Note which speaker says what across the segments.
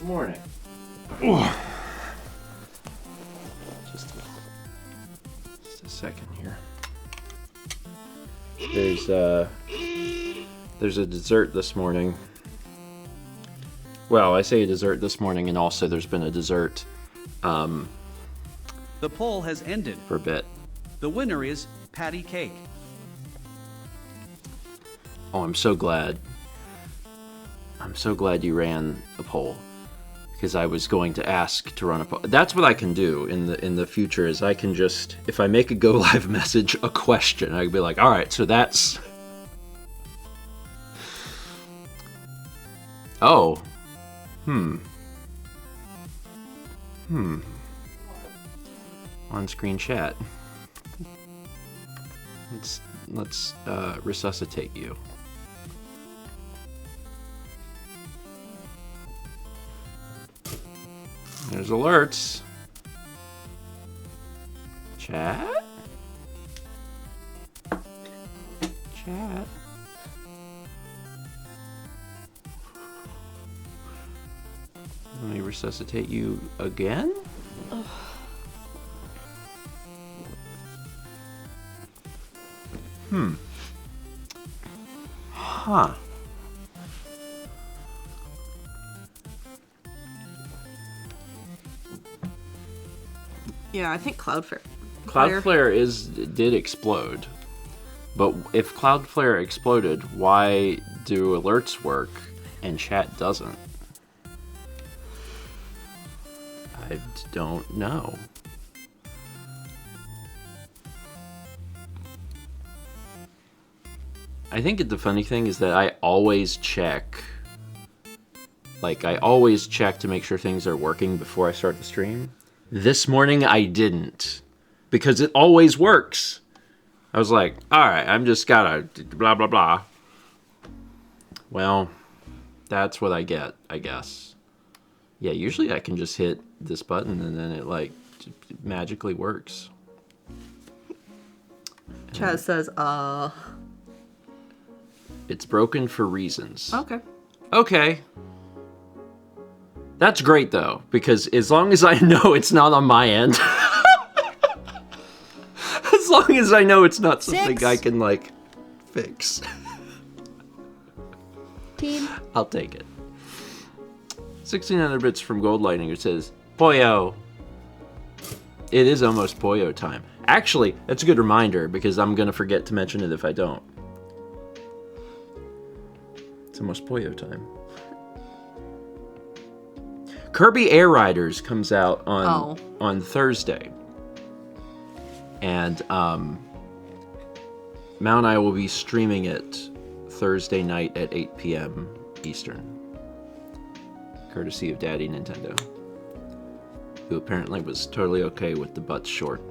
Speaker 1: Good morning. Just a second here. There's a dessert this morning. Well, I say a dessert this morning, and also there's been a dessert
Speaker 2: The poll has ended.
Speaker 1: for a bit.
Speaker 2: The winner is patty cake.
Speaker 1: Oh, I'm so glad. I'm so glad you ran a poll, because I was going to ask to run a poll. That's what I can do in the future. Is I can just, if I make a go live message a question, I can be like, all right, so that's. Oh. On-screen chat. Let's resuscitate you. There's alerts. Chat? Chat? Let me resuscitate you again?
Speaker 3: Ugh.
Speaker 1: Huh.
Speaker 3: Yeah, I think Cloudflare.
Speaker 1: Cloudflare did explode. But if Cloudflare exploded, why do alerts work and chat doesn't? I don't know. I think the funny thing is that I always check. Like, I always check to make sure things are working before I start the stream. This morning I didn't. Because it always works. I was like, alright, I'm just gotta blah blah blah. Well, that's what I get, I guess. Yeah, usually I can just hit this button and then it like magically works.
Speaker 3: Chaz says,
Speaker 1: It's broken for reasons.
Speaker 3: Okay.
Speaker 1: Okay. That's great though, because as long as I know it's not on my end. As long as I know it's not something
Speaker 3: 6.
Speaker 1: I can like fix.
Speaker 3: Team.
Speaker 1: I'll take it. 1600 bits from Gold Lightning, it says, Pollo. It is almost Pollo time. Actually, that's a good reminder because I'm going to forget to mention it if I don't. It's almost Pollo time. Kirby Air Riders comes out on Thursday. And Mount and I will be streaming it Thursday night at 8 p.m. Eastern. Courtesy of Daddy Nintendo, who apparently was totally okay with the butts short.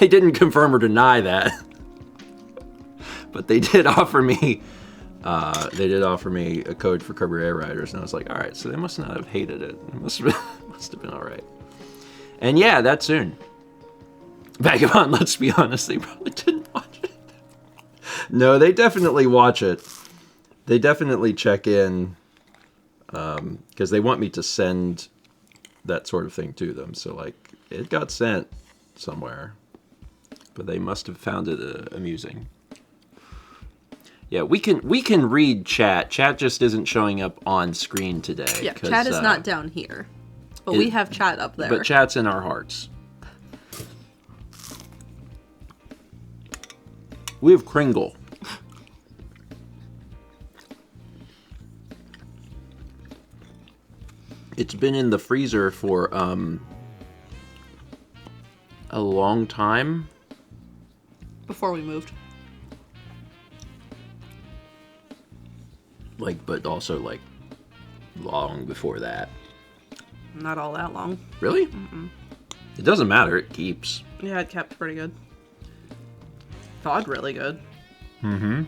Speaker 1: They didn't confirm or deny that, but they did offer me. They did offer me a code for Kirby Air Riders, and I was like, all right, so they must not have hated it. It must have been all right. And yeah, that's soon. Vagabond, let's be honest, they probably didn't watch it. No, they definitely watch it. They definitely check in, because they want me to send that sort of thing to them. So, like, it got sent somewhere, but they must have found it amusing. Yeah, we can read chat. Chat just isn't showing up on screen today.
Speaker 3: Yeah, chat is not down here. But we have chat up there.
Speaker 1: But chat's in our hearts. We have Kringle. It's been in the freezer for a long time.
Speaker 3: Before we moved.
Speaker 1: Like, but also like long before that.
Speaker 3: Not all that long.
Speaker 1: Really? Mm-mm. It doesn't matter. It keeps.
Speaker 3: Yeah, it kept pretty good. Thawed really good.
Speaker 1: Mm-hmm.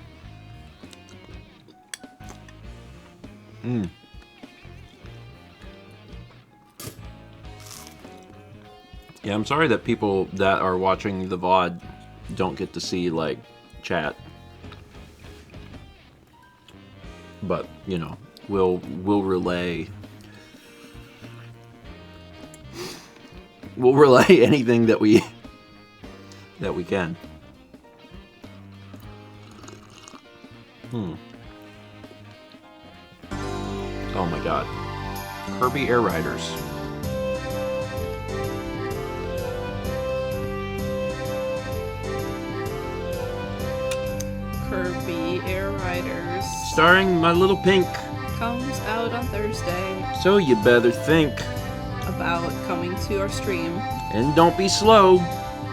Speaker 1: Yeah, I'm sorry that people that are watching the VOD don't get to see, like, chat. But, you know, we'll relay. We'll relay anything that we can. Oh my God. Kirby Air Riders.
Speaker 3: Kirby Air Riders
Speaker 1: Starring My Little Pink.
Speaker 3: comes out on Thursday.
Speaker 1: So you better think.
Speaker 3: About coming to our stream.
Speaker 1: And don't be slow.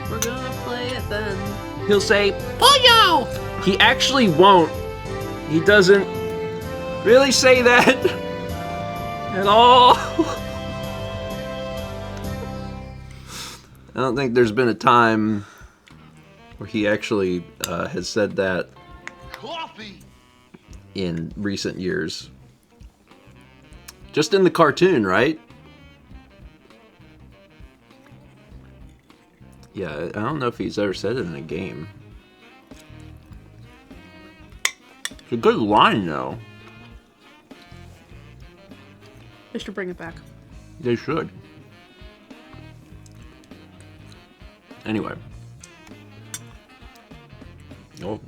Speaker 3: We're gonna play it then.
Speaker 1: He'll say, Pollo! He actually won't. He doesn't really say that at all. I don't think there's been a time where he actually has said that in recent years. Just in the cartoon, right? Yeah, I don't know if he's ever said it in a game. It's a good line, though.
Speaker 3: They should bring it back.
Speaker 1: They should. Anyway. Oh,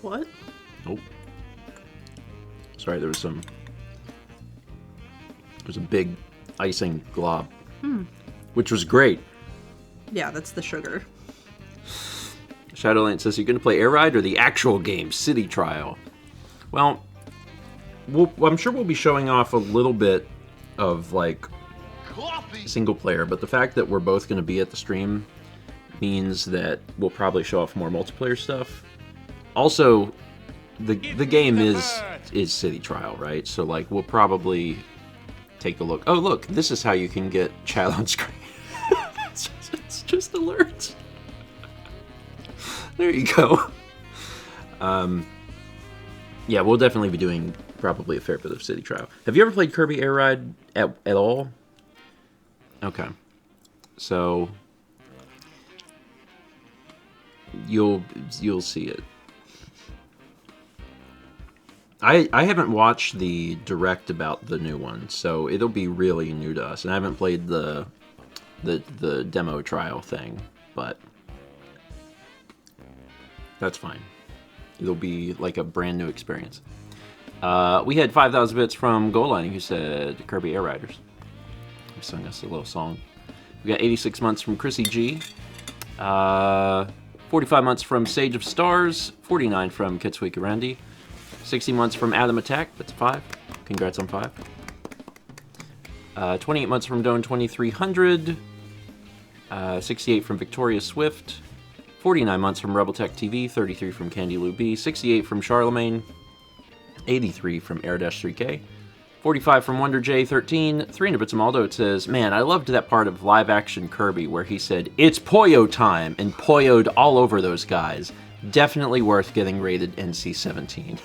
Speaker 3: What?
Speaker 1: Nope. Sorry, there was a big icing glob. Which was great.
Speaker 3: Yeah, that's the sugar.
Speaker 1: Shadowland says, you're going to play Air Ride or the actual game, City Trial? Well, I'm sure we'll be showing off a little bit of, like, single player, but the fact that we're both going to be at the stream means that we'll probably show off more multiplayer stuff. Also, the game is City Trial, right? So, like, we'll probably take a look. Oh, look, this is how you can get chat on screen. It's just alerts. There you go. Yeah, we'll definitely be doing probably a fair bit of City Trial. Have you ever played Kirby Air Ride at all? Okay. So you'll see it. I haven't watched the direct about the new one, so it'll be really new to us. And I haven't played the demo trial thing, but that's fine. It'll be like a brand new experience. We had 5,000 bits from Goal Lining, who said Kirby Air Riders. He sung us a little song. We got 86 months from Chrissy G. 45 months from Sage of Stars. 49 from Kitsuiki Randy. 60 months from Adam Attack. That's 5. Congrats on 5. 28 months from Doan 2300. 68 from Victoria Swift. 49 months from Rebel Tech TV. 33 from Candy Lou B. 68 from Charlemagne. 83 from Air-3K. 45 from Wonder J13. 300 bits from Aldo. It says, man, I loved that part of live action Kirby where he said, it's Poyo time, and Poyo'd all over those guys. Definitely worth getting rated NC-17.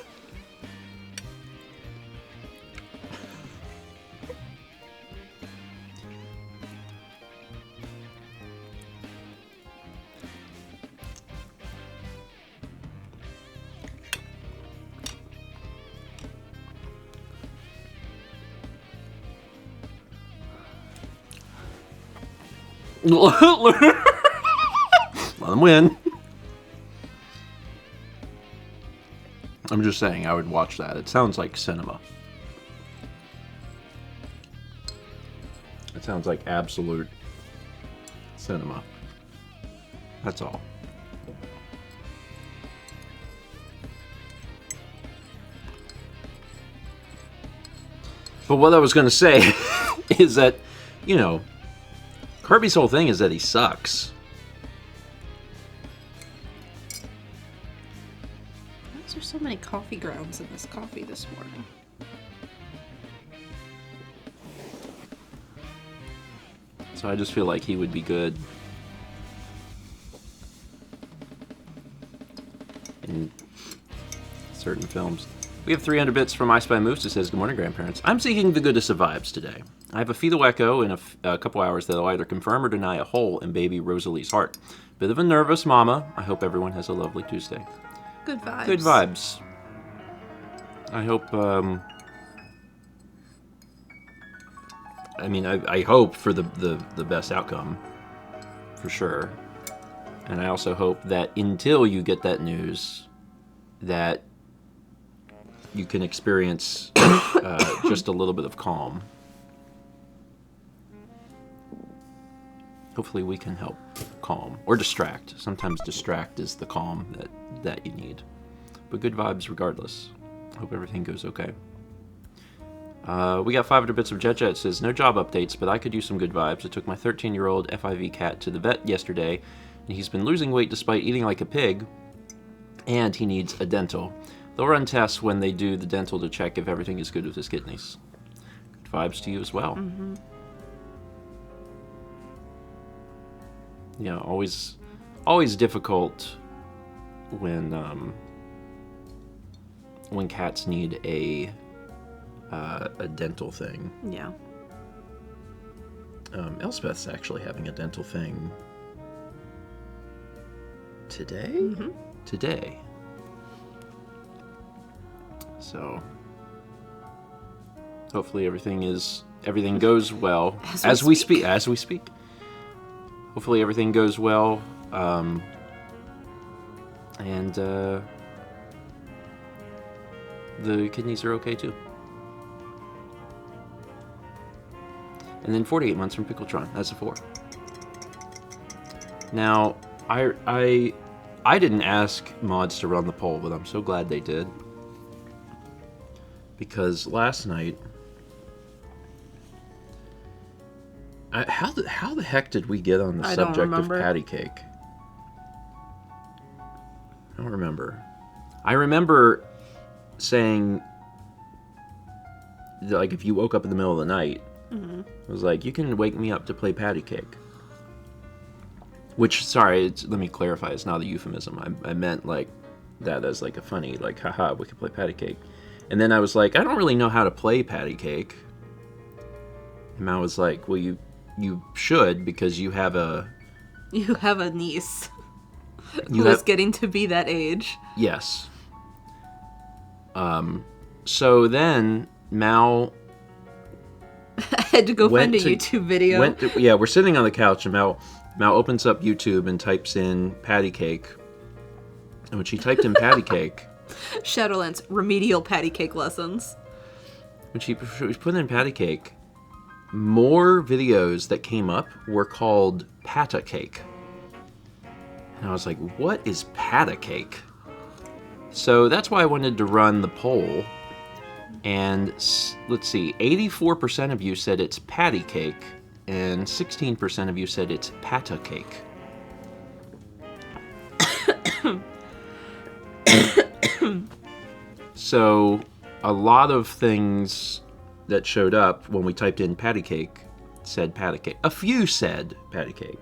Speaker 1: Let them win. I'm just saying, I would watch that. It sounds like cinema. It sounds like absolute cinema. That's all. But what I was going to say is that, you know, Kirby's whole thing is that he sucks.
Speaker 3: Why is there so many coffee grounds in this coffee this morning?
Speaker 1: So I just feel like he would be good in certain films. We have 300 bits from I Spy Moves that says, good morning, grandparents. I'm seeking the goodness of vibes today. I have a fetal echo in a couple hours that'll either confirm or deny a hole in baby Rosalie's heart. Bit of a nervous mama. I hope everyone has a lovely Tuesday.
Speaker 3: Good vibes.
Speaker 1: Good vibes. I hope. I mean, I hope for the best outcome, for sure. And I also hope that until you get that news, that you can experience just a little bit of calm. Hopefully we can help calm or distract. Sometimes distract is the calm that you need. But good vibes regardless. Hope everything goes okay. We got 500 bits of Jet Jet. Says, no job updates, but I could use some good vibes. I took my 13-year-old FIV cat to the vet yesterday, and he's been losing weight despite eating like a pig, and he needs a dental. They'll run tests when they do the dental to check if everything is good with his kidneys. Good vibes to you as well.
Speaker 3: Mm-hmm.
Speaker 1: Yeah, always difficult when cats need a dental thing.
Speaker 3: Yeah.
Speaker 1: Elspeth's actually having a dental thing today?
Speaker 3: Mm-hmm.
Speaker 1: Today. So hopefully everything goes well as we speak. Hopefully everything goes well, and the kidneys are okay too. And then 48 months from Pickletron. That's a 4. Now, I didn't ask mods to run the poll, but I'm so glad they did. Because last night, how the heck did we get on the subject of patty cake? I don't remember. I remember saying, like, if you woke up in the middle of the night,
Speaker 3: Mm-hmm.
Speaker 1: it was like, you can wake me up to play patty cake. Which, sorry, let me clarify, it's not a euphemism. I meant, like, that as, like, a funny, like, haha, we could play patty cake. And then I was like, I don't really know how to play patty cake. And Mal was like, well, you should, because you have a...
Speaker 3: You have a niece who is getting to be that age.
Speaker 1: Yes. So then, Mal...
Speaker 3: I had to go find a YouTube video.
Speaker 1: We're sitting on the couch, and Mal opens up YouTube and types in patty cake. And when she typed in patty cake...
Speaker 3: Shadowlands, remedial patty cake lessons.
Speaker 1: When she put in patty cake, more videos that came up were called pata cake. And I was like, what is pata cake? So that's why I wanted to run the poll. And let's see, 84% of you said it's patty cake, and 16% of you said it's pata cake. So a lot of things that showed up when we typed in patty cake said patty cake. A few said patty cake.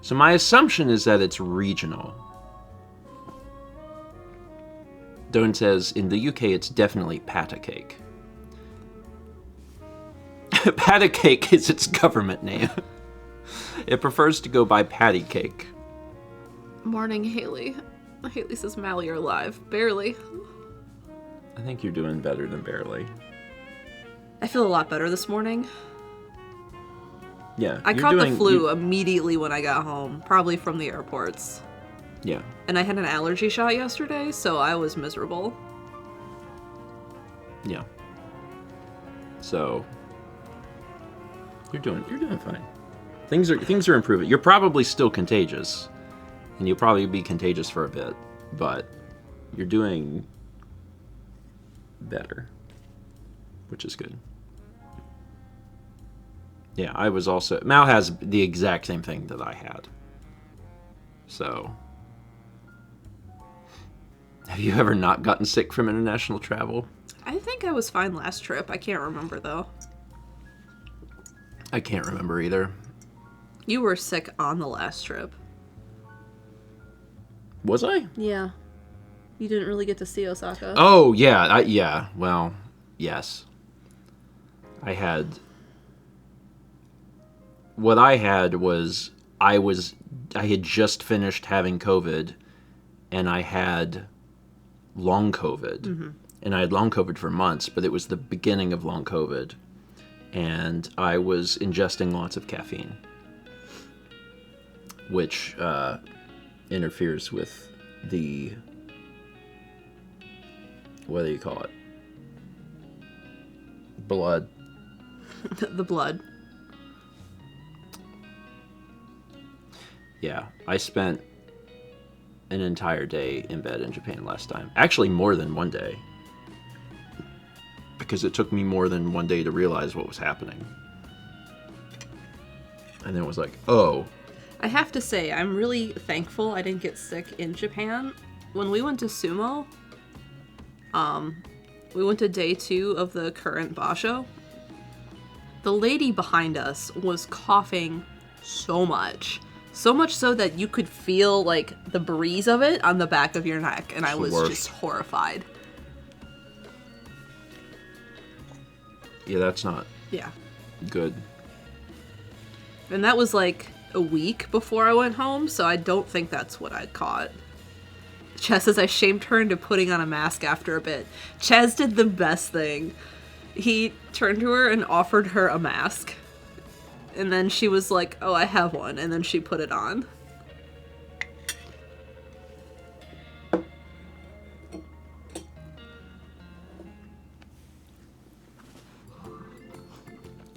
Speaker 1: So my assumption is that it's regional. Doan says, in the UK, it's definitely pata cake. Pata cake is its government name. It prefers to go by patty cake.
Speaker 3: Morning, Haley. Haley says, Mally, you're alive. Barely.
Speaker 1: I think you're doing better than barely.
Speaker 3: I feel a lot better this morning.
Speaker 1: Yeah.
Speaker 3: I caught the flu immediately when I got home, probably from the airports.
Speaker 1: Yeah.
Speaker 3: And I had an allergy shot yesterday, so I was miserable.
Speaker 1: Yeah. So you're doing fine. Things are improving. You're probably still contagious, and you'll probably be contagious for a bit, but you're doing better, which is good. Yeah, I was also... Mal has the exact same thing that I had. So... Have you ever not gotten sick from international travel?
Speaker 3: I think I was fine last trip. I can't remember, though.
Speaker 1: I can't remember either.
Speaker 3: You were sick on the last trip.
Speaker 1: Was I?
Speaker 3: Yeah. You didn't really get to see Osaka.
Speaker 1: Oh, yeah. Well, yes. I had... What I had was... I had just finished having COVID, and I had long COVID, and I had long COVID for months, but it was the beginning of long COVID, and I was ingesting lots of caffeine, which interferes with the, what do you call it? Blood.
Speaker 3: The blood.
Speaker 1: Yeah, I spent an entire day in bed in Japan last time. Actually, more than one day. Because it took me more than one day to realize what was happening. And then it was like, oh.
Speaker 3: I have to say, I'm really thankful I didn't get sick in Japan. When we went to sumo, we went to day 2 of the current basho. The lady behind us was coughing so much. So much so that you could feel, like, the breeze of it on the back of your neck. And I was just horrified.
Speaker 1: Yeah, that's not good.
Speaker 3: And that was, like, a week before I went home, so I don't think that's what I'd caught. Ches says I shamed her into putting on a mask after a bit. Ches did the best thing. He turned to her and offered her a mask. And then she was like, oh, I have one. And then she put it on.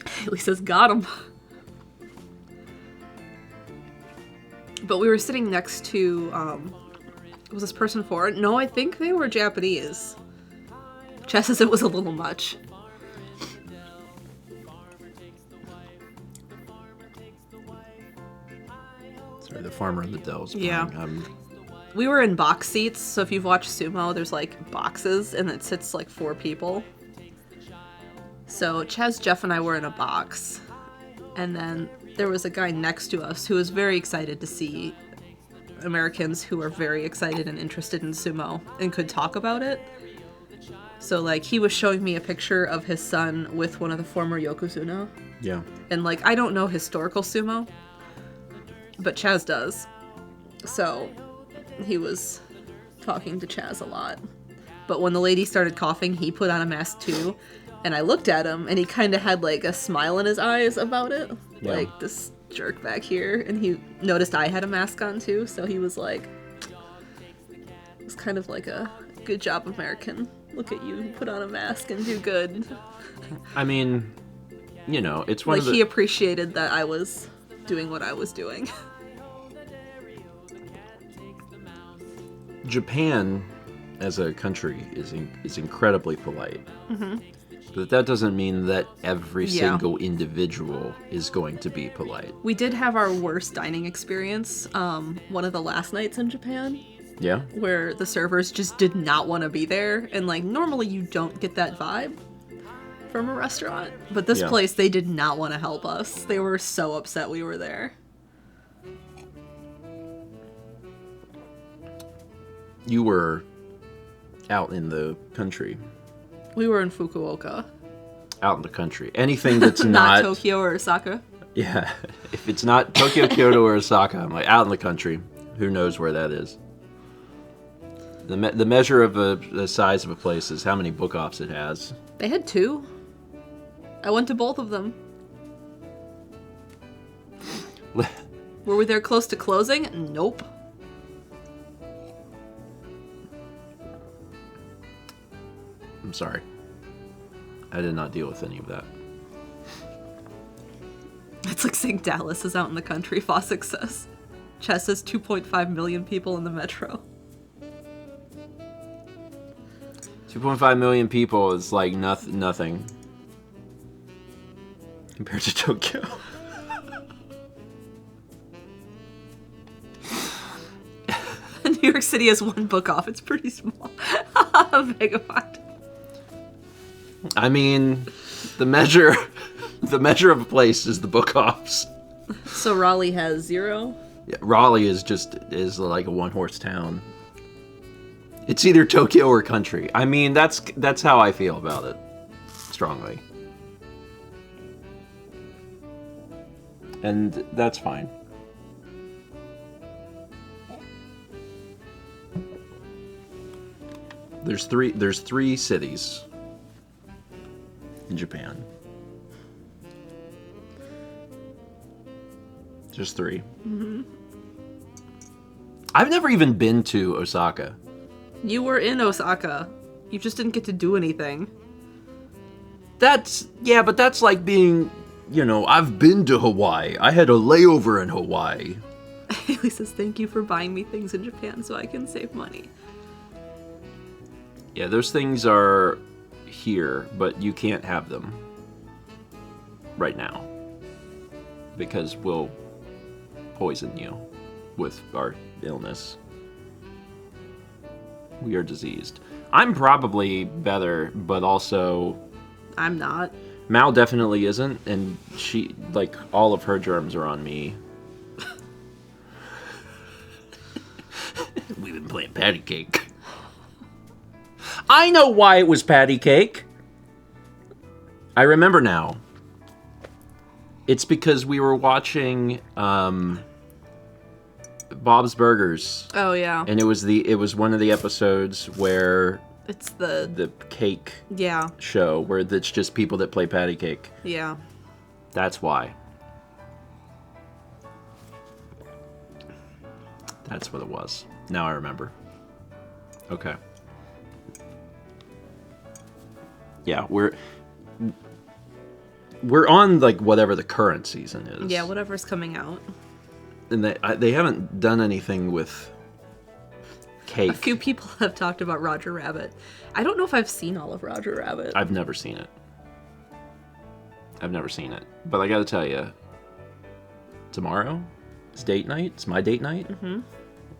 Speaker 3: Haley says, got him. But we were sitting next to, was this person foreign? No, I think they were Japanese. Chess says it was a little much.
Speaker 1: Sorry, the farmer in the Dells.
Speaker 3: Yeah. We were in box seats, so if you've watched sumo, there's like boxes, and it sits like 4 people. So Chaz, Jeff, and I were in a box, and then there was a guy next to us who was very excited to see Americans who are very excited and interested in sumo and could talk about it. So like he was showing me a picture of his son with one of the former Yokozuna.
Speaker 1: Yeah.
Speaker 3: And like I don't know historical sumo, but Chaz does. So he was talking to Chaz a lot. But when the lady started coughing, he put on a mask too. And I looked at him, and he kind of had, like, a smile in his eyes about it. Yeah. Like, this jerk back here. And he noticed I had a mask on, too. So he was like, it was kind of like a good job, American. Look at you, put on a mask and do good.
Speaker 1: I mean, you know, it's one
Speaker 3: like,
Speaker 1: of the...
Speaker 3: he appreciated that I was doing what I was doing.
Speaker 1: Japan, as a country, is incredibly polite.
Speaker 3: Mm-hmm.
Speaker 1: But that doesn't mean that every single individual is going to be polite.
Speaker 3: We did have our worst dining experience one of the last nights in Japan.
Speaker 1: Yeah?
Speaker 3: Where the servers just did not want to be there. And, like, normally you don't get that vibe from a restaurant. But this place, they did not want to help us. They were so upset we were there.
Speaker 1: You were out in the country.
Speaker 3: We were in Fukuoka.
Speaker 1: Out in the country. Anything that's
Speaker 3: not Tokyo or Osaka.
Speaker 1: Yeah. If it's not Tokyo, Kyoto, or Osaka, I'm like, out in the country. Who knows where that is? The measure of the size of a place is how many book-offs it has.
Speaker 3: They had 2. I went to both of them. Were we there close to closing? Nope.
Speaker 1: I'm sorry. I did not deal with any of that.
Speaker 3: It's like saying Dallas is out in the country, Fossick says. Chess says 2.5 million people in the metro.
Speaker 1: 2.5 million people is like nothing compared to Tokyo.
Speaker 3: New York City has 1 book off. It's pretty small. Vagabond.
Speaker 1: I mean, the measure of a place is the book offs.
Speaker 3: So Raleigh has 0?
Speaker 1: Yeah, Raleigh is like a 1-horse town. It's either Tokyo or country. I mean, that's how I feel about it. Strongly. And that's fine. There's three cities in Japan. Just 3. Mm-hmm. I've never even been to Osaka.
Speaker 3: You were in Osaka. You just didn't get to do anything.
Speaker 1: But that's like being, I've been to Hawaii. I had a layover in Hawaii.
Speaker 3: Haley says, thank you for buying me things in Japan so I can save money.
Speaker 1: Yeah, those things are here, but you can't have them right now because we'll poison you with our illness. We are diseased. I'm probably better, but also...
Speaker 3: I'm not.
Speaker 1: Mal definitely isn't, and she, all of her germs are on me. We've been playing patty cake. I know why it was patty cake. I remember now. It's because we were watching Bob's Burgers.
Speaker 3: Oh yeah.
Speaker 1: And it was one of the episodes where
Speaker 3: it's the
Speaker 1: cake
Speaker 3: yeah
Speaker 1: show where it's just people that play patty cake.
Speaker 3: Yeah.
Speaker 1: That's why. That's what it was. Now I remember. Okay. Yeah, we're on whatever the current season is.
Speaker 3: Yeah, whatever's coming out.
Speaker 1: And they haven't done anything with cake.
Speaker 3: A few people have talked about Roger Rabbit. I don't know if I've seen all of Roger Rabbit.
Speaker 1: I've never seen it. But I gotta tell you, tomorrow is date night. It's my date night. Mm-hmm.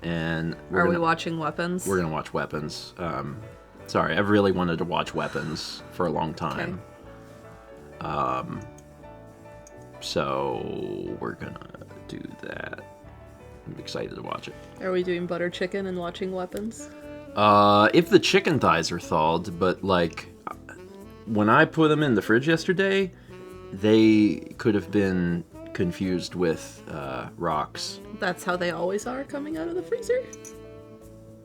Speaker 1: And
Speaker 3: are we watching Weapons?
Speaker 1: We're gonna watch Weapons. Sorry, I've really wanted to watch Weapons for a long time. Okay. So we're gonna do that. I'm excited to watch it.
Speaker 3: Are we doing butter chicken and watching Weapons?
Speaker 1: If the chicken thighs are thawed, but when I put them in the fridge yesterday, they could have been confused with rocks.
Speaker 3: That's how they always are coming out of the freezer?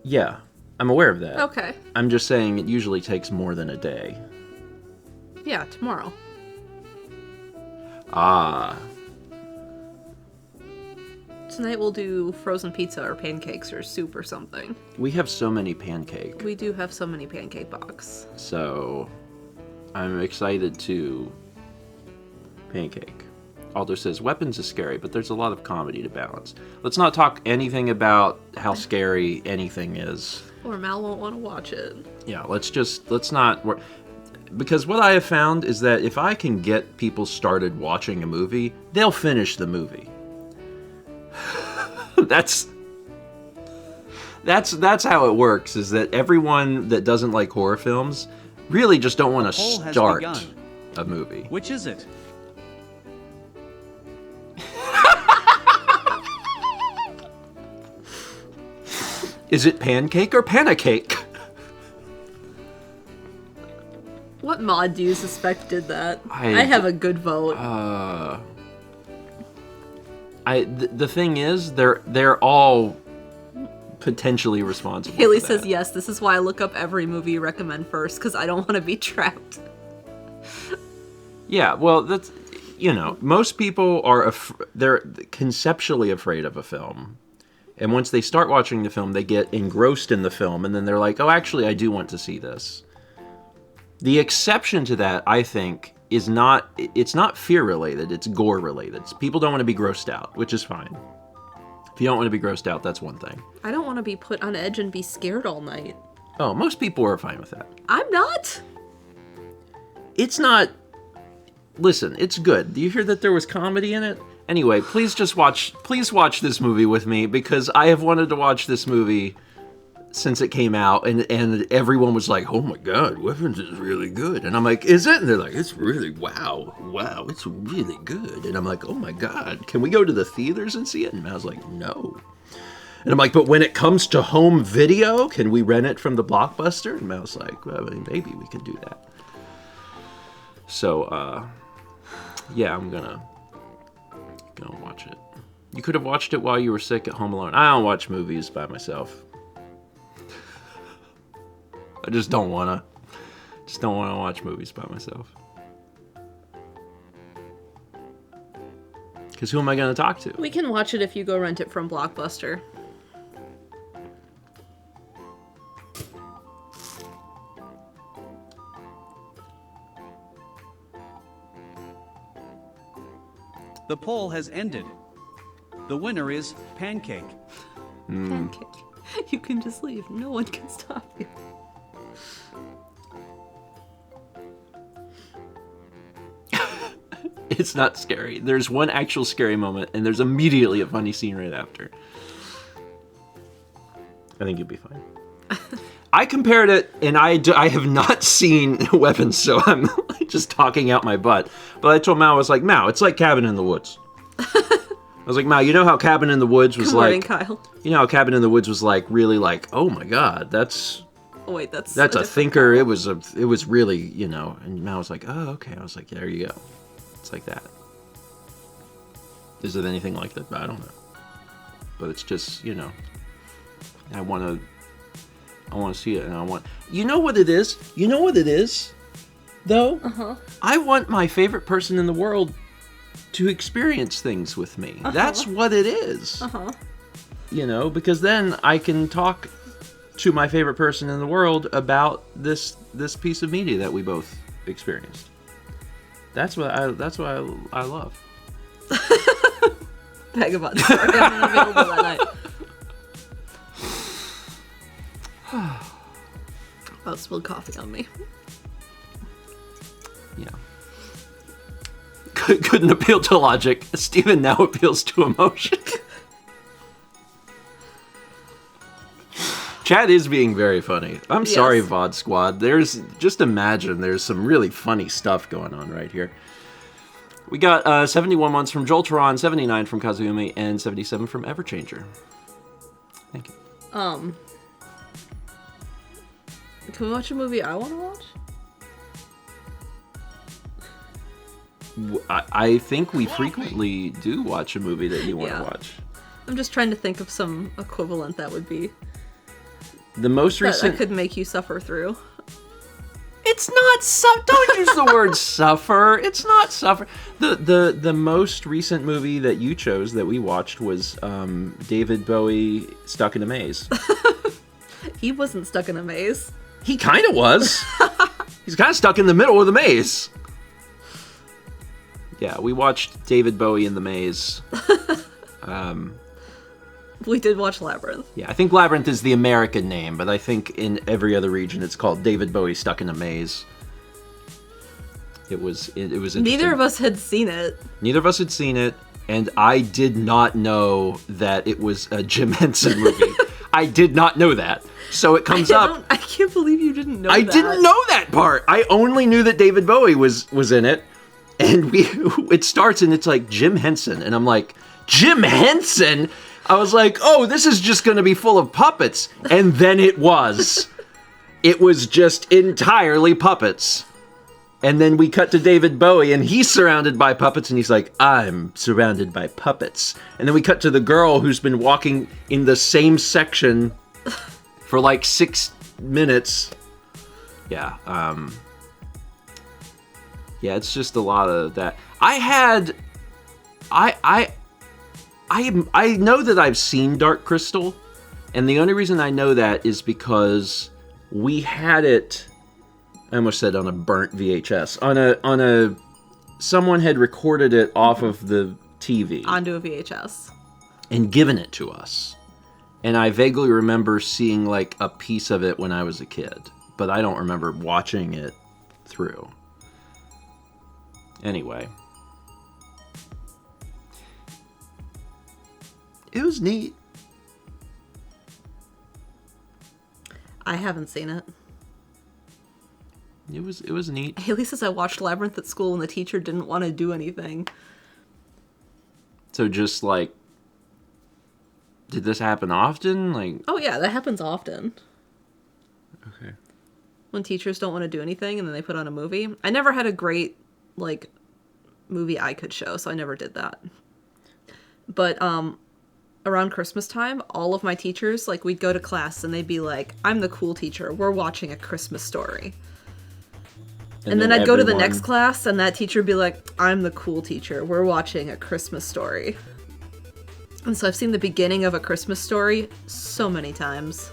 Speaker 1: Yeah, I'm aware of that.
Speaker 3: Okay.
Speaker 1: I'm just saying it usually takes more than a day.
Speaker 3: Yeah, tomorrow.
Speaker 1: Ah.
Speaker 3: Tonight we'll do frozen pizza or pancakes or soup or something.
Speaker 1: We have so many pancake.
Speaker 3: We do have so many pancake box.
Speaker 1: So, I'm excited to pancake. Aldo says, Weapons is scary, but there's a lot of comedy to balance. Let's not talk anything about how scary anything is.
Speaker 3: Or Mal won't want to watch it.
Speaker 1: Yeah, let's not... Because what I have found is that if I can get people started watching a movie, they'll finish the movie. That's how it works, is that everyone that doesn't like horror films really just don't want to start a movie.
Speaker 2: Which is it?
Speaker 1: Is it pancake or panacake?
Speaker 3: What mod do you suspect did that? I have a good vote.
Speaker 1: The thing is, they're all potentially responsible.
Speaker 3: Haley says yes. This is why I look up every movie you recommend first, because I don't want to be trapped.
Speaker 1: Yeah, well, that's most people are they're conceptually afraid of a film, and once they start watching the film, they get engrossed in the film, and then they're like, oh, actually, I do want to see this. The exception to that, I think, it's not fear related, it's gore related. People don't want to be grossed out, which is fine. If you don't want to be grossed out, that's one thing.
Speaker 3: I don't want to be put on edge and be scared all night.
Speaker 1: Oh, most people are fine with that.
Speaker 3: I'm not.
Speaker 1: It's not... Listen, it's good. Do you hear that there was comedy in it? Anyway, please watch this movie with me, because I have wanted to watch this movie since it came out, and everyone was like, oh my god, Weapons is really good. And I'm like, is it? And they're like, it's really, wow, it's really good. And I'm like, oh my god, can we go to the theaters and see it? And I was like, no. And I'm like, but when it comes to home video, can we rent it from the Blockbuster? And I was like, well, maybe we can do that. So, yeah, I'm gonna watch it. You could have watched it while you were sick at home alone. I don't watch movies by myself. I just don't wanna. Just don't want to watch movies by myself. Because who am I going to talk to?
Speaker 3: We can watch it if you go rent it from Blockbuster.
Speaker 2: The poll has ended. The winner is Pancake.
Speaker 3: Pancake. You can just leave. No one can stop you.
Speaker 1: It's not scary. There's one actual scary moment, and there's immediately a funny scene right after. I think you'll be fine. I compared it, and I have not seen Weapons, so I'm just talking out my butt. But I told Mao, I was like, Mao, it's like Cabin in the Woods. I was like, Mao, you know how Cabin in the Woods was
Speaker 3: Good morning,
Speaker 1: like...
Speaker 3: Kyle.
Speaker 1: You know how Cabin in the Woods was like, really like, oh my god, that's...
Speaker 3: Oh, wait, that's
Speaker 1: a thinker. It was really, you know... And Mao was like, oh, okay. I was like, there you go. It's like that. Is it anything like that? I don't know. But it's just, you know... I want to see it, and I want... You know what it is? You know what it is? Though?
Speaker 3: Uh-huh.
Speaker 1: I want my favorite person in the world to experience things with me.
Speaker 3: Uh-huh.
Speaker 1: That's what it is.
Speaker 3: Uh-huh.
Speaker 1: You know, because then I can talk to my favorite person in the world about this piece of media that we both experienced. That's what I love.
Speaker 3: Vagabond. Sorry, I'm unavailable that night. Oh, spilled coffee on me.
Speaker 1: Yeah. Couldn't appeal to logic. Stephen now appeals to emotion. Chad is being very funny. I'm sorry,
Speaker 3: Yes.
Speaker 1: VOD Squad. Just imagine there's some really funny stuff going on right here. We got 71 months from Jolteron, 79 from Kazumi, and 77 from Everchanger. Thank you.
Speaker 3: Can we watch a movie I want to watch?
Speaker 1: I think we frequently do watch a movie that you want to
Speaker 3: Yeah.
Speaker 1: watch.
Speaker 3: I'm just trying to think of some equivalent that would be...
Speaker 1: The most
Speaker 3: that
Speaker 1: recent...
Speaker 3: could make you suffer through.
Speaker 1: It's not don't use the word suffer. It's not suffer. The most recent movie that you chose that we watched was David Bowie Stuck in a Maze.
Speaker 3: He wasn't stuck in a maze.
Speaker 1: He kind of was. He's kind of stuck in the middle of the maze. Yeah, we watched David Bowie in the Maze.
Speaker 3: We did watch Labyrinth.
Speaker 1: Yeah, I think Labyrinth is the American name, but I think in every other region it's called David Bowie Stuck in a Maze. It was interesting.
Speaker 3: Neither of us had seen it.
Speaker 1: Neither of us had seen it, and I did not know that it was a Jim Henson movie. I did not know that. So it comes up.
Speaker 3: I can't believe you didn't know that.
Speaker 1: I didn't know that part. I only knew that David Bowie was in it, and it starts and it's like Jim Henson, and I'm like, Jim Henson? I was like, oh, this is just going to be full of puppets, and then it was. It was just entirely puppets. And then we cut to David Bowie, and he's surrounded by puppets, and he's like, I'm surrounded by puppets. And then we cut to the girl who's been walking in the same section for like 6 minutes. Yeah, yeah, it's just a lot of that. I know that I've seen Dark Crystal, and the only reason I know that is because we had it... I almost said on a burnt VHS. On a someone had recorded it off of the TV
Speaker 3: Onto a VHS.
Speaker 1: and given it to us. And I vaguely remember seeing like a piece of it when I was a kid, but I don't remember watching it through. Anyway, it was neat.
Speaker 3: I haven't seen it.
Speaker 1: It was neat.
Speaker 3: Haley says I watched Labyrinth at school and the teacher didn't want to do anything.
Speaker 1: So just like, did this happen often? Like,
Speaker 3: Oh yeah, that happens often.
Speaker 1: okay.
Speaker 3: When teachers don't want to do anything and then they put on a movie. I never had a great, like, movie I could show, so I never did that. But, around Christmas time, all of my teachers, like, we'd go to class and they'd be like, I'm the cool teacher. We're watching A Christmas Story. And then I'd go to the next class and that teacher would be like, I'm the cool teacher. We're watching A Christmas Story. And so I've seen the beginning of A Christmas Story so many times.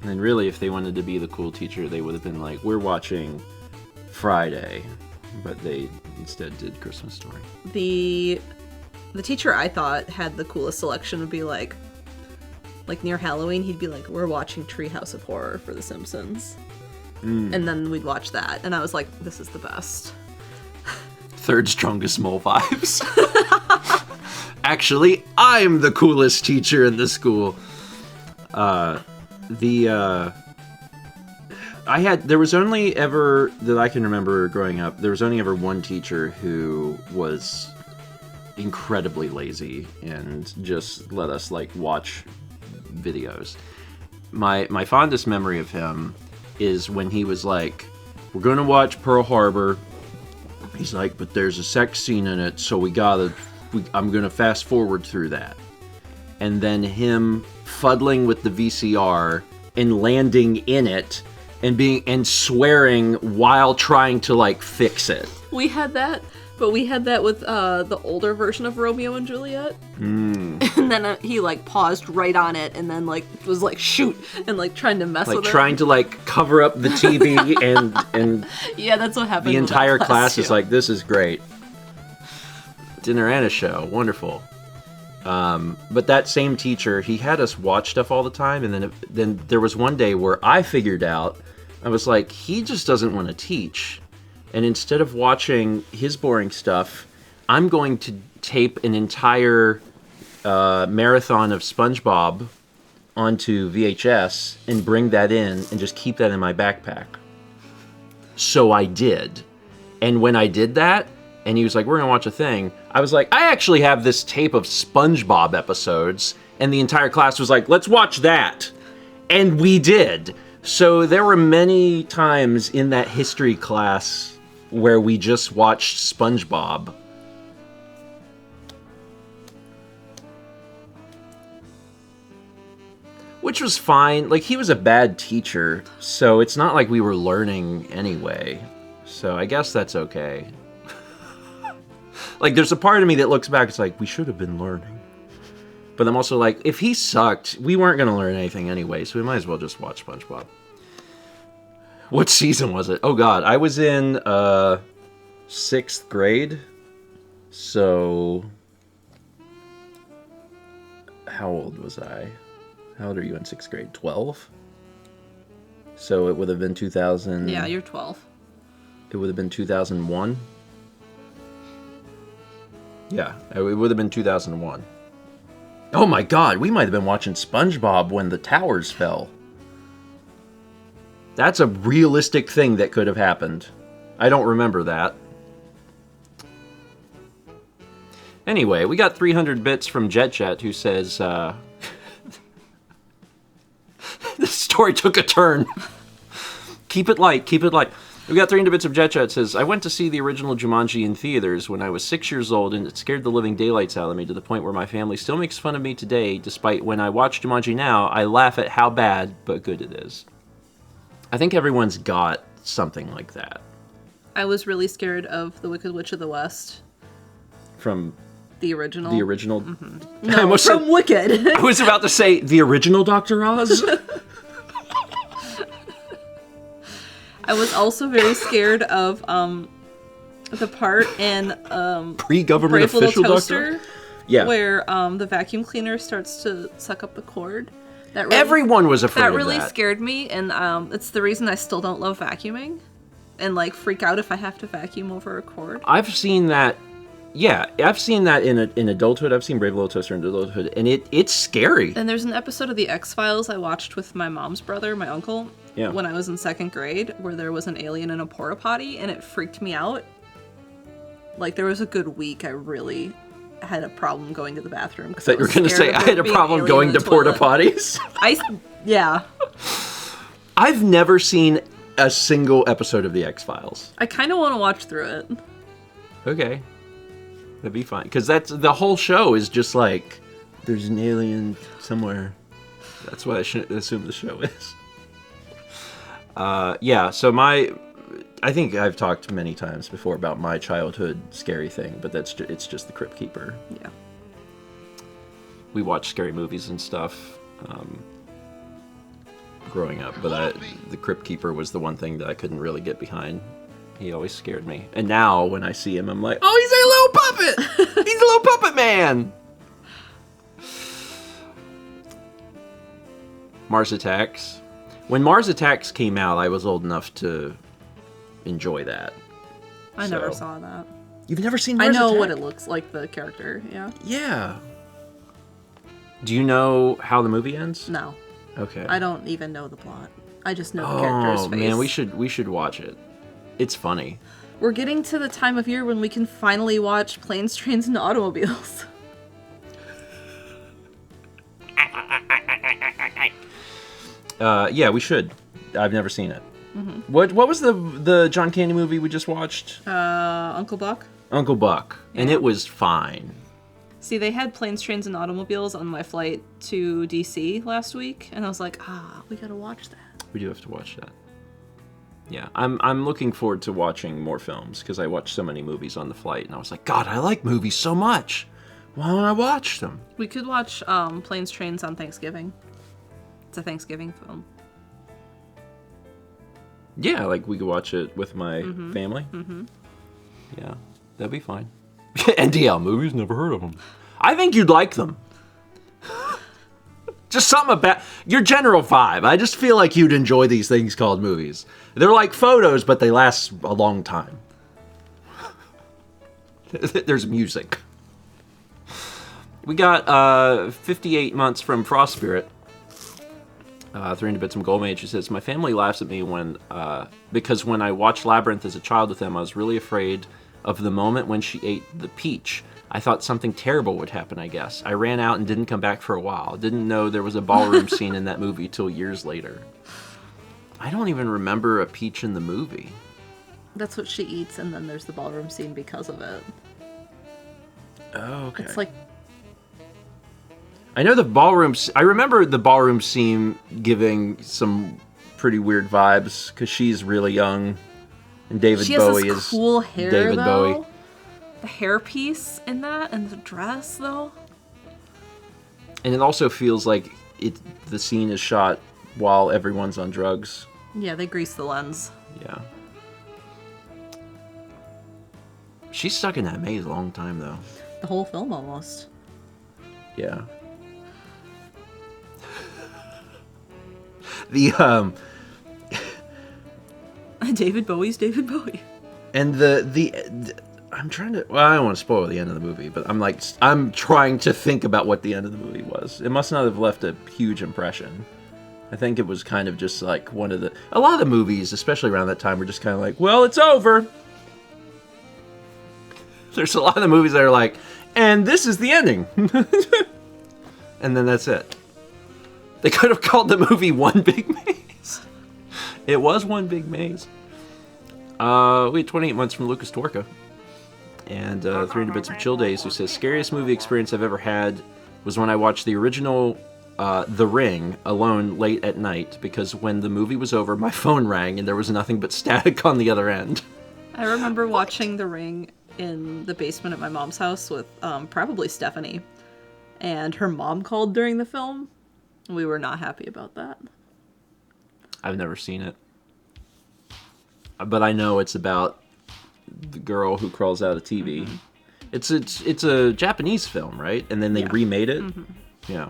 Speaker 1: And really, if they wanted to be the cool teacher, they would have been like, we're watching Friday. But they instead did Christmas Story.
Speaker 3: The teacher I thought had the coolest selection would be like near Halloween, he'd be like, we're watching Treehouse of Horror for The Simpsons. And then we'd watch that. And I was like, this is the best.
Speaker 1: Third strongest mole vibes. Actually, I'm the coolest teacher in the school. There was only ever, that I can remember growing up, there was only ever one teacher who was incredibly lazy and just let us, like, watch videos. My fondest memory of him is when he was like, we're gonna watch Pearl Harbor. He's like, but there's a sex scene in it, so I'm gonna fast forward through that. And then him fuddling with the VCR and landing in it and swearing while trying to, like, fix it.
Speaker 3: We had that, but we had that with the older version of Romeo and Juliet. And then he, like, paused right on it and then, like, was like, shoot, and, like, trying to mess with it.
Speaker 1: Like, trying to, like, cover up the TV and
Speaker 3: yeah, that's what happened.
Speaker 1: The entire class
Speaker 3: too.
Speaker 1: is like, this is great. Dinner and a show. Wonderful. But that same teacher, he had us watch stuff all the time, and then there was one day where I figured out, I was like, he just doesn't want to teach. And instead of watching his boring stuff, I'm going to tape an entire marathon of SpongeBob onto VHS and bring that in and just keep that in my backpack. So I did. And when I did that, and he was like, we're going to watch a thing, I was like, I actually have this tape of SpongeBob episodes. And the entire class was like, let's watch that. And we did. So there were many times in that history class where we just watched SpongeBob. Which was fine. Like, he was a bad teacher, so it's not like we were learning anyway. So I guess that's okay. Like, there's a part of me that looks back, it's like, we should have been learning. But I'm also like, if he sucked, we weren't going to learn anything anyway, so we might as well just watch SpongeBob. What season was it? Oh god, I was in 6th grade. So how old was I? How old are you in 6th grade? 12? So it would have been 2000.
Speaker 3: Yeah, you're 12.
Speaker 1: It would have been 2001. Yeah, it would have been 2001. Oh my god, we might have been watching SpongeBob when the towers fell. That's a realistic thing that could have happened. I don't remember that. Anyway, we got 300 bits from JetJet who says, the story took a turn. Keep it light, keep it light. We got 300 bits of JetJet says, I went to see the original Jumanji in theaters when I was 6 years old, and it scared the living daylights out of me to the point where my family still makes fun of me today, despite when I watch Jumanji now, I laugh at how bad but good it is. I think everyone's got something like that.
Speaker 3: I was really scared of The Wicked Witch of the West.
Speaker 1: From
Speaker 3: the original?
Speaker 1: The original?
Speaker 3: Mm-hmm. No, from Wicked.
Speaker 1: I was about to say, the original Dr. Oz?
Speaker 3: I was also very scared of the part in
Speaker 1: Pre-government
Speaker 3: Brave Little
Speaker 1: official
Speaker 3: Toaster,
Speaker 1: Dr. Yeah.
Speaker 3: where the vacuum cleaner starts to suck up the cord. That really,
Speaker 1: everyone was afraid of that.
Speaker 3: That really scared me, and it's the reason I still don't love vacuuming, and like freak out if I have to vacuum over a cord.
Speaker 1: I've seen that. Yeah, I've seen that in adulthood. I've seen Brave Little Toaster in adulthood, and it's scary.
Speaker 3: And there's an episode of The X-Files I watched with my mom's brother, my uncle, when I was in 2nd grade, where there was an alien in a porta potty, and it freaked me out. Like, there was a good week I really had a problem going to the bathroom.
Speaker 1: I thought you were going to say I had a problem going to porta potties.
Speaker 3: Yeah.
Speaker 1: I've never seen a single episode of The X-Files.
Speaker 3: I kind of want to watch through it.
Speaker 1: Okay. That'd be fine. Because the whole show is just like There's an alien somewhere. That's what I should assume the show is. Yeah, so I think I've talked many times before about my childhood scary thing, but it's just the Crypt Keeper.
Speaker 3: Yeah.
Speaker 1: We watched scary movies and stuff growing up, but the Crypt Keeper was the one thing that I couldn't really get behind. He always scared me. And now when I see him, I'm like, oh, he's a little puppet! He's a little puppet man! Mars Attacks. When Mars Attacks came out, I was old enough to enjoy that.
Speaker 3: I never saw that.
Speaker 1: You've never seen Mars Attacks?
Speaker 3: I know what it looks like, the character, yeah.
Speaker 1: Yeah. Do you know how the movie ends?
Speaker 3: No.
Speaker 1: Okay.
Speaker 3: I don't even know the plot. I just know the character's face.
Speaker 1: Man, we should watch it. It's funny.
Speaker 3: We're getting to the time of year when we can finally watch Planes, Trains, and Automobiles.
Speaker 1: Yeah, we should. I've never seen it. Mm-hmm. What was the John Candy movie we just watched?
Speaker 3: Uncle Buck.
Speaker 1: Uncle Buck, yeah. And it was fine.
Speaker 3: See, they had Planes, Trains, and Automobiles on my flight to DC last week, and I was like, we gotta watch that.
Speaker 1: We do have to watch that. Yeah, I'm looking forward to watching more films, because I watched so many movies on the flight, and I was like, God, I like movies so much. Why don't I watch them?
Speaker 3: We could watch Planes, Trains on Thanksgiving. It's a Thanksgiving film.
Speaker 1: Yeah, like we could watch it with my family. Mm-hmm. Yeah, that'd be fine. NDL movies, never heard of them. I think you'd like them. Just something about your general vibe. I just feel like you'd enjoy these things called movies. They're like photos, but they last a long time. There's music. We got 58 months from Frost Spirit. 300 bits from Goldmage, who says, my family laughs at me because when I watched Labyrinth as a child with them, I was really afraid of the moment when she ate the peach. I thought something terrible would happen, I guess. I ran out and didn't come back for a while. Didn't know there was a ballroom scene in that movie till years later. I don't even remember a peach in the movie.
Speaker 3: That's what she eats, and then there's the ballroom scene because of it.
Speaker 1: Oh, okay.
Speaker 3: It's like...
Speaker 1: I know I remember the ballroom scene giving some pretty weird vibes, because she's really young, and David Bowie is
Speaker 3: cool hair,
Speaker 1: David
Speaker 3: though.
Speaker 1: Bowie.
Speaker 3: The hairpiece in that, and the dress, though.
Speaker 1: And it also feels like the scene is shot while everyone's on drugs.
Speaker 3: Yeah, they grease the lens.
Speaker 1: Yeah. She's stuck in that maze a long time, though.
Speaker 3: The whole film, almost.
Speaker 1: Yeah. The
Speaker 3: David Bowie's David Bowie.
Speaker 1: And the I'm trying to, well, I don't want to spoil the end of the movie, but I'm trying to think about what the end of the movie was. It must not have left a huge impression. I think it was kind of just like a lot of the movies, especially around that time, were just kind of like, well, it's over. There's a lot of the movies that are like, and this is the ending. And then that's it. They could have called the movie One Big Maze. It was One Big Maze. We had 28 months from Lucas Dworka. And 300 Bits of Chill Days, who says, scariest movie experience I've ever had was when I watched the original The Ring alone late at night, because when the movie was over, my phone rang and there was nothing but static on the other end.
Speaker 3: I remember watching The Ring in the basement at my mom's house with probably Stephanie. And her mom called during the film. We were not happy about that.
Speaker 1: I've never seen it. But I know it's about the girl who crawls out of TV. Mm-hmm. It's a Japanese film, right? And then they remade it. Mm-hmm. Yeah.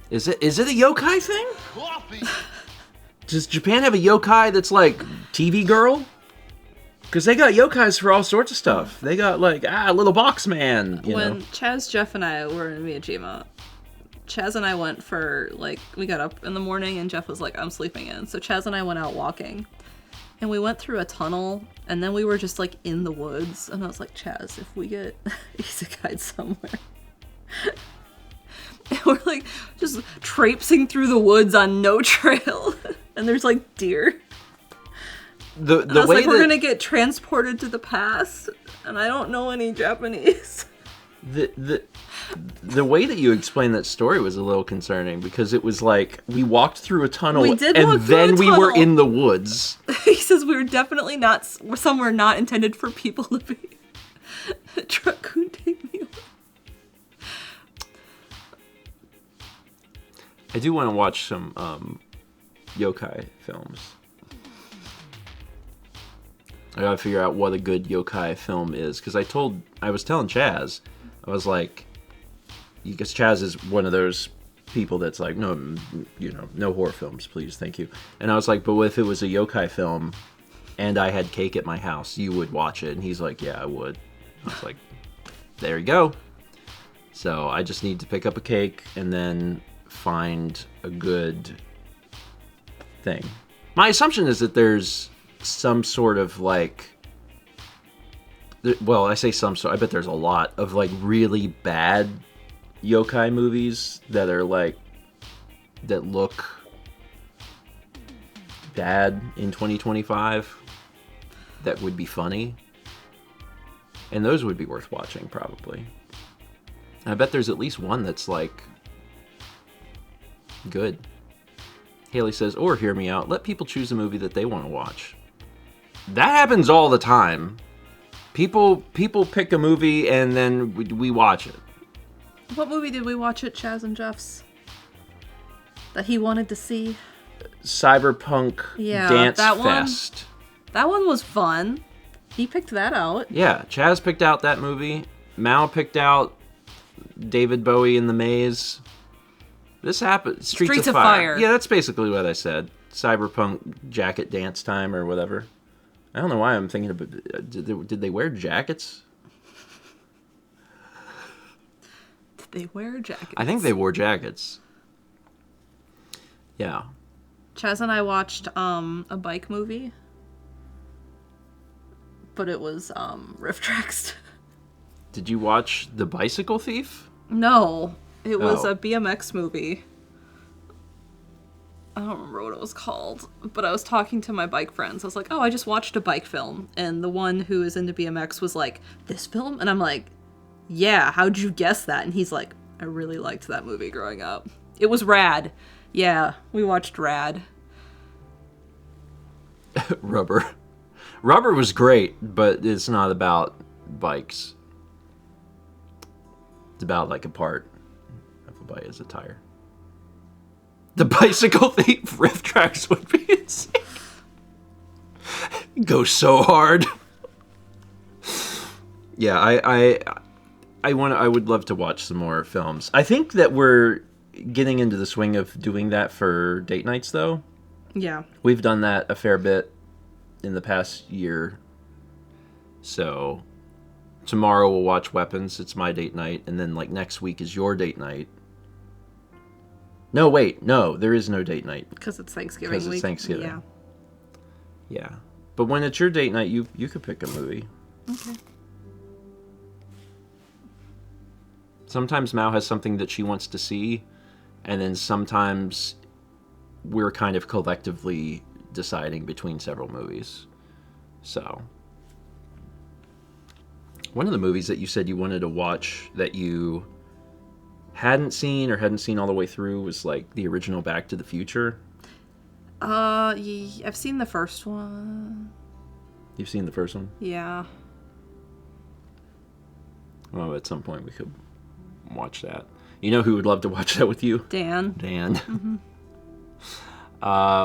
Speaker 1: Is it a yokai thing? Coffee. Does Japan have a yokai that's like TV girl? Because they got yokais for all sorts of stuff. They got like little box man. You know?
Speaker 3: Chaz, Jeff, and I were in Miyajima, Chaz and I went for we got up in the morning and Jeff was like, I'm sleeping in. So Chaz and I went out walking. And we went through a tunnel, and then we were just, in the woods. And I was like, Chaz, if we get isekai'd somewhere. And we're, just traipsing through the woods on no trail. And there's, deer.
Speaker 1: The
Speaker 3: we're going to get transported to the past. And I don't know any Japanese.
Speaker 1: The way that you explained that story was a little concerning because it was like we walked through a tunnel
Speaker 3: We did
Speaker 1: and
Speaker 3: walk through
Speaker 1: then
Speaker 3: a
Speaker 1: we were
Speaker 3: tunnel.
Speaker 1: in the woods.
Speaker 3: He says we were definitely not somewhere not intended for people to be. Raccoon, take me away.
Speaker 1: I do want to watch some yokai films. I gotta figure out what a good yokai film is because I was telling Chaz, I was like, because Chaz is one of those people that's like, no, no horror films, please, thank you. And I was like, but if it was a yokai film and I had cake at my house, you would watch it? And he's like, yeah, I would. I was like, there you go. So I just need to pick up a cake and then find a good thing. My assumption is that there's some sort of like, well, I say some sort, I bet there's a lot of like really bad yokai movies that are like, that look bad in 2025 that would be funny. And those would be worth watching, probably. I bet there's at least one that's like good. Haley says, or hear me out, let people choose a movie that they want to watch. That happens all the time. People pick a movie and then we watch it.
Speaker 3: What movie did we watch at Chaz and Jeff's that he wanted to see?
Speaker 1: Cyberpunk Dance Fest.
Speaker 3: That one was fun. He picked that out.
Speaker 1: Yeah, Chaz picked out that movie. Mao picked out David Bowie in the Maze. This happened. Streets of Fire. Yeah, that's basically what I said. Cyberpunk jacket dance time or whatever. I don't know why I'm thinking about. Did they wear jackets?
Speaker 3: Did they wear jackets?
Speaker 1: I think they wore jackets. Yeah.
Speaker 3: Chaz and I watched a bike movie, but it was Riff Tracks.
Speaker 1: Did you watch The Bicycle Thief?
Speaker 3: No, it was
Speaker 1: Oh.
Speaker 3: a BMX movie. I don't remember what it was called, but I was talking to my bike friends. I was like, oh, I just watched a bike film. And the one who is into BMX was like, this film? And I'm like, yeah, how'd you guess that? And he's like, I really liked that movie growing up. It was rad. Yeah, we watched Rad.
Speaker 1: Rubber. Rubber was great, but it's not about bikes. It's about like a part of a bike as a tire. The Bicycle Thief Riff Tracks would be insane. Go so hard. Yeah, I would love to watch some more films. I think that we're getting into the swing of doing that for date nights, though.
Speaker 3: Yeah.
Speaker 1: We've done that a fair bit in the past year. So tomorrow we'll watch Weapons. It's my date night. And then like next week is your date night. No, wait. No, there is no date night.
Speaker 3: Because it's Thanksgiving
Speaker 1: Because it's
Speaker 3: week.
Speaker 1: Thanksgiving.
Speaker 3: Yeah.
Speaker 1: Yeah. But when it's your date night, you could pick a movie.
Speaker 3: Okay.
Speaker 1: Sometimes Mao has something that she wants to see. And then sometimes we're kind of collectively deciding between several movies. So, one of the movies that you said you wanted to watch that you hadn't seen or hadn't seen all the way through was like the original Back to the Future.
Speaker 3: I've seen the first one.
Speaker 1: You've seen the first one?
Speaker 3: Yeah.
Speaker 1: Well, at some point we could watch that. You know who would love to watch that with you?
Speaker 3: Dan.
Speaker 1: Mm-hmm.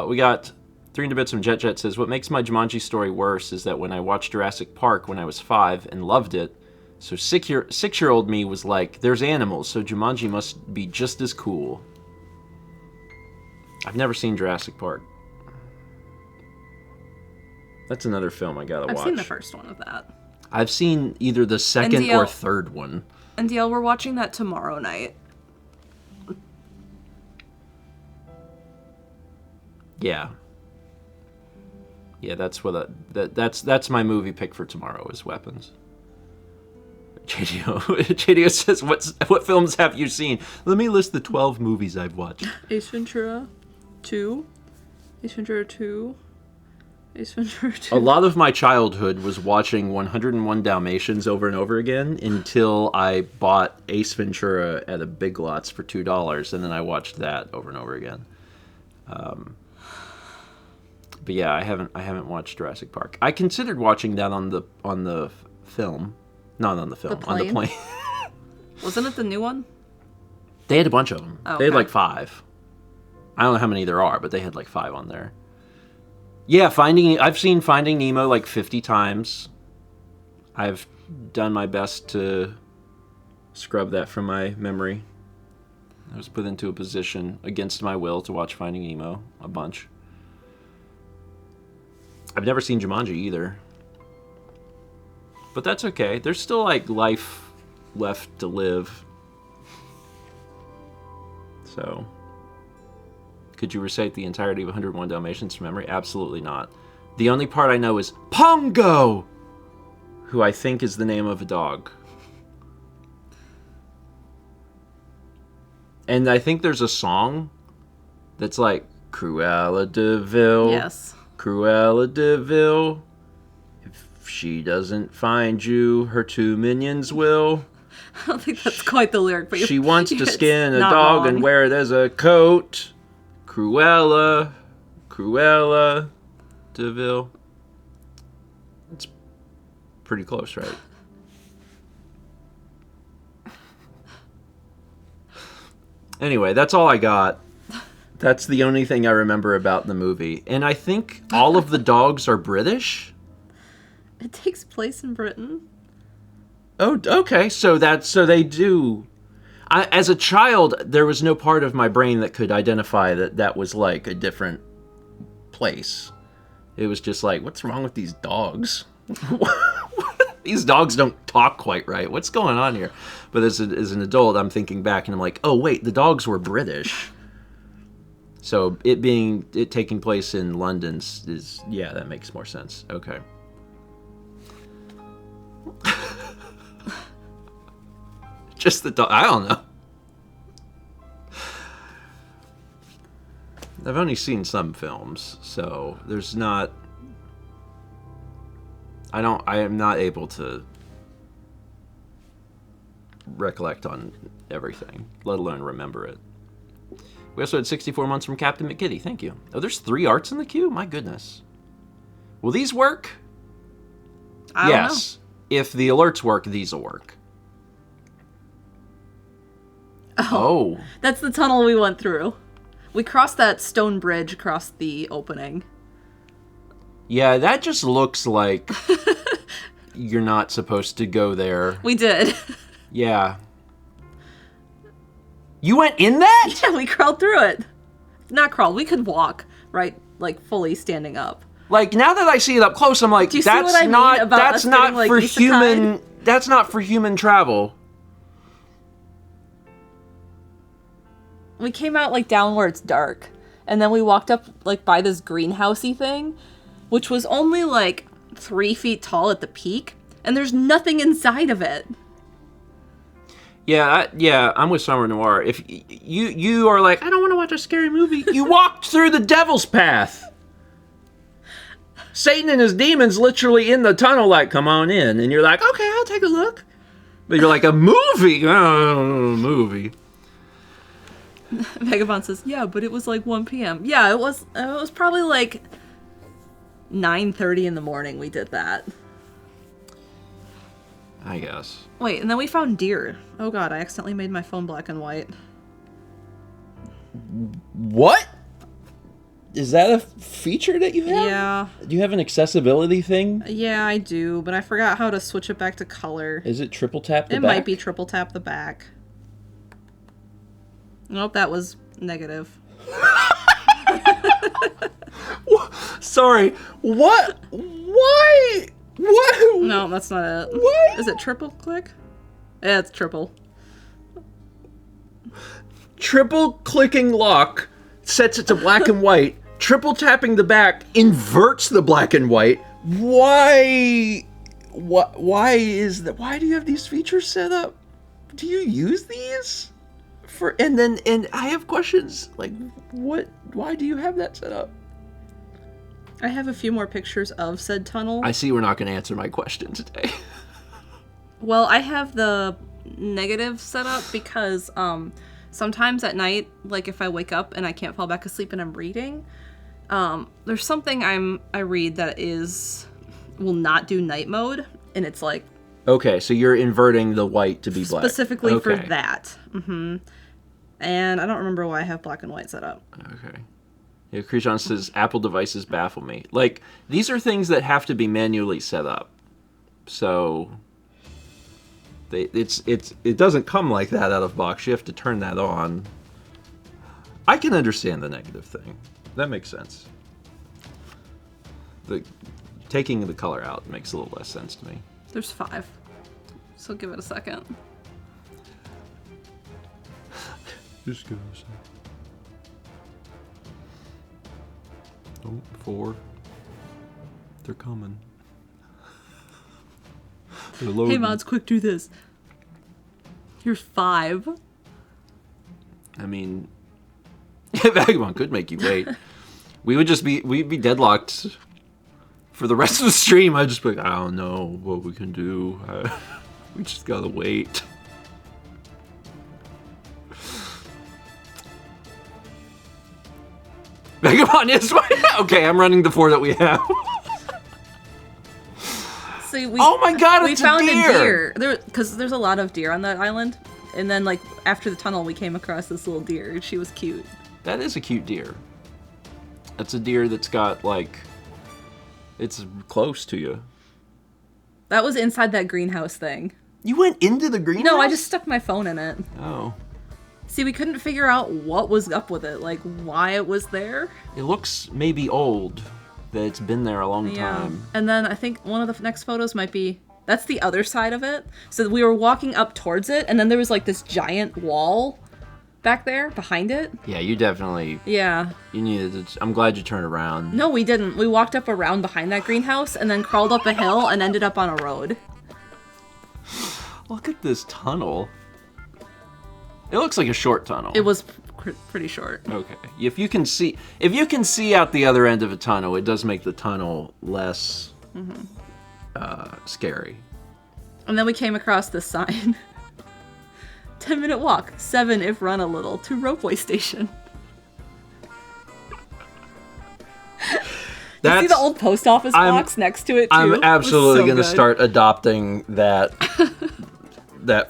Speaker 1: We got 300 Bits from Jet Jet says, what makes my Jumanji story worse is that when I watched Jurassic Park when I was 5 and loved it, so six-year-old me was like, there's animals, so Jumanji must be just as cool. I've never seen Jurassic Park. That's another film I gotta watch.
Speaker 3: I've seen the first one of that.
Speaker 1: I've seen either the second
Speaker 3: NDL
Speaker 1: or third one.
Speaker 3: And DL, we're watching that tomorrow night.
Speaker 1: Yeah. Yeah, that's what that's my movie pick for tomorrow is Weapons. JDO says, what films have you seen? Let me list the 12 movies I've watched.
Speaker 3: Ace Ventura 2. Ace Ventura 2. Ace Ventura
Speaker 1: A
Speaker 3: 2.
Speaker 1: lot of my childhood was watching 101 Dalmatians over and over again until I bought Ace Ventura at a Big Lots for $2, and then I watched that over and over again. But yeah, I haven't watched Jurassic Park. I considered watching that on the film, not on the film, on the plane.
Speaker 3: Wasn't it the new one?
Speaker 1: They had a bunch of them.
Speaker 3: Oh,
Speaker 1: They had
Speaker 3: okay.
Speaker 1: like 5. I don't know how many there are, but they had like 5 on there. Yeah, I've seen Finding Nemo like 50 times. I've done my best to scrub that from my memory. I was put into a position against my will to watch Finding Nemo a bunch. I've never seen Jumanji either. But that's okay. There's still like life left to live. So, could you recite the entirety of 101 Dalmatians from memory? Absolutely not. The only part I know is Pongo, who I think is the name of a dog. And I think there's a song that's like, Cruella de Vil.
Speaker 3: Yes.
Speaker 1: Cruella de Vil. If she doesn't find you, her 2 minions will.
Speaker 3: I don't think that's quite the lyric, but
Speaker 1: She wants to
Speaker 3: it's
Speaker 1: skin a
Speaker 3: not
Speaker 1: dog
Speaker 3: wrong.
Speaker 1: and wear it as a coat. Cruella de Vil. It's pretty close, right? Anyway, that's all I got. That's the only thing I remember about the movie. And I think all of the dogs are British?
Speaker 3: It takes place in Britain.
Speaker 1: Oh, okay. So they do. As a child, there was no part of my brain that could identify that was like a different place. It was just like, what's wrong with these dogs? These dogs don't talk quite right. What's going on here? But as an adult, I'm thinking back and I'm like, oh wait, the dogs were British. So it taking place in London is yeah, that makes more sense. Okay. Just the dog. I don't know. I've only seen some films, so there's not. I am not able to recollect on everything, let alone remember it. We also had 64 months from Captain McGiddy. Thank you. Oh, there's 3 arts in the queue? My goodness. Will these work?
Speaker 3: I don't know.
Speaker 1: If the alerts work, these will work. Oh.
Speaker 3: That's the tunnel we went through. We crossed that stone bridge across the opening.
Speaker 1: Yeah, that just looks like you're not supposed to go there.
Speaker 3: We did.
Speaker 1: Yeah. You went in that?
Speaker 3: Yeah, we crawled through it. Not crawled. We could walk, right? Like fully standing up.
Speaker 1: Like, now that I see it up close, I'm like,
Speaker 3: Do you see what I mean about
Speaker 1: that's
Speaker 3: us
Speaker 1: not
Speaker 3: getting, like,
Speaker 1: for
Speaker 3: isekai?
Speaker 1: human. That's not for human travel.
Speaker 3: We came out like down where it's dark, and then we walked up like by this greenhousey thing, which was only like 3 feet tall at the peak, and there's nothing inside of it.
Speaker 1: Yeah, I'm with Summer Noir. If you are like, I don't want to watch a scary movie, you walked through the devil's path. Satan and his demons literally in the tunnel, like, come on in, and you're like, okay, I'll take a look. But you're like, a movie? Oh, movie.
Speaker 3: Vagabond says, yeah, but it was like 1 p.m. Yeah, it was probably like 9:30 in the morning we did that.
Speaker 1: I guess.
Speaker 3: Wait, and then we found deer. Oh god, I accidentally made my phone black and white.
Speaker 1: What? Is that a feature that you have?
Speaker 3: Yeah.
Speaker 1: Do you have an accessibility thing?
Speaker 3: Yeah, I do, but I forgot how to switch it back to color.
Speaker 1: Is it triple tap the
Speaker 3: It
Speaker 1: back?
Speaker 3: might be triple tap the back. Nope, that was negative.
Speaker 1: Sorry. What? Why? What?
Speaker 3: No, that's not it.
Speaker 1: What?
Speaker 3: Is it triple click? Yeah, it's triple.
Speaker 1: Triple clicking lock sets it to black and white. Triple tapping the back inverts the black and white. Why? What? Why is that? Why do you have these features set up? Do you use these? And I have questions like, what? Why do you have that set up?
Speaker 3: I have a few more pictures of said tunnel.
Speaker 1: I see we're not going to answer my question today.
Speaker 3: Well, I have the negative set up because sometimes at night, like if I wake up and I can't fall back asleep and I'm reading, there's something I read that will not do night mode, and it's like
Speaker 1: Okay, so you're inverting the white to be black.
Speaker 3: Specifically for that. Mm-hmm. And I don't remember why I have black and white set up.
Speaker 1: Okay. Yeah, Krishan says, Apple devices baffle me. Like, these are things that have to be manually set up. So, it doesn't come like that out of box. You have to turn that on. I can understand the negative thing. That makes sense. Taking the color out makes a little less sense to me.
Speaker 3: There's 5. So give it a second.
Speaker 1: Just give it a second. Oh, 4. They're coming. They're loading.
Speaker 3: Hey mods, quick, do this. Here's 5.
Speaker 1: I mean, Vagabond could make you wait. We'd be deadlocked for the rest of the stream. I'd just be like, I don't know what we can do. We just gotta wait. Vagabond is okay. I'm running the 4 that we have.
Speaker 3: See,
Speaker 1: oh my god,
Speaker 3: we found a deer. Because there's a lot of deer on that island. And then, like, after the tunnel, we came across this little deer. She was cute.
Speaker 1: That is a cute deer. That's a deer that's got, like, it's close to you.
Speaker 3: That was inside that greenhouse thing.
Speaker 1: You went into the greenhouse?
Speaker 3: No, I just stuck my phone in it.
Speaker 1: Oh.
Speaker 3: See, we couldn't figure out what was up with it, like, why it was there.
Speaker 1: It looks maybe old, that it's been there a long time.
Speaker 3: And then I think one of the next photos might be, that's the other side of it. So we were walking up towards it, and then there was, like, this giant wall back there behind it.
Speaker 1: Yeah, you definitely...
Speaker 3: Yeah.
Speaker 1: You needed to... I'm glad you turned around.
Speaker 3: No, we didn't. We walked up around behind that greenhouse, and then crawled up a hill and ended up on a road.
Speaker 1: Look at this tunnel. It looks like a short tunnel.
Speaker 3: It was pretty short.
Speaker 1: Okay. If you can see out the other end of a tunnel, it does make the tunnel less scary.
Speaker 3: And then we came across this sign. 10-minute walk, 7 if run a little, to Ropeway Station. You see the old post office box next to it, too?
Speaker 1: I'm absolutely going to
Speaker 3: good.
Speaker 1: start adopting that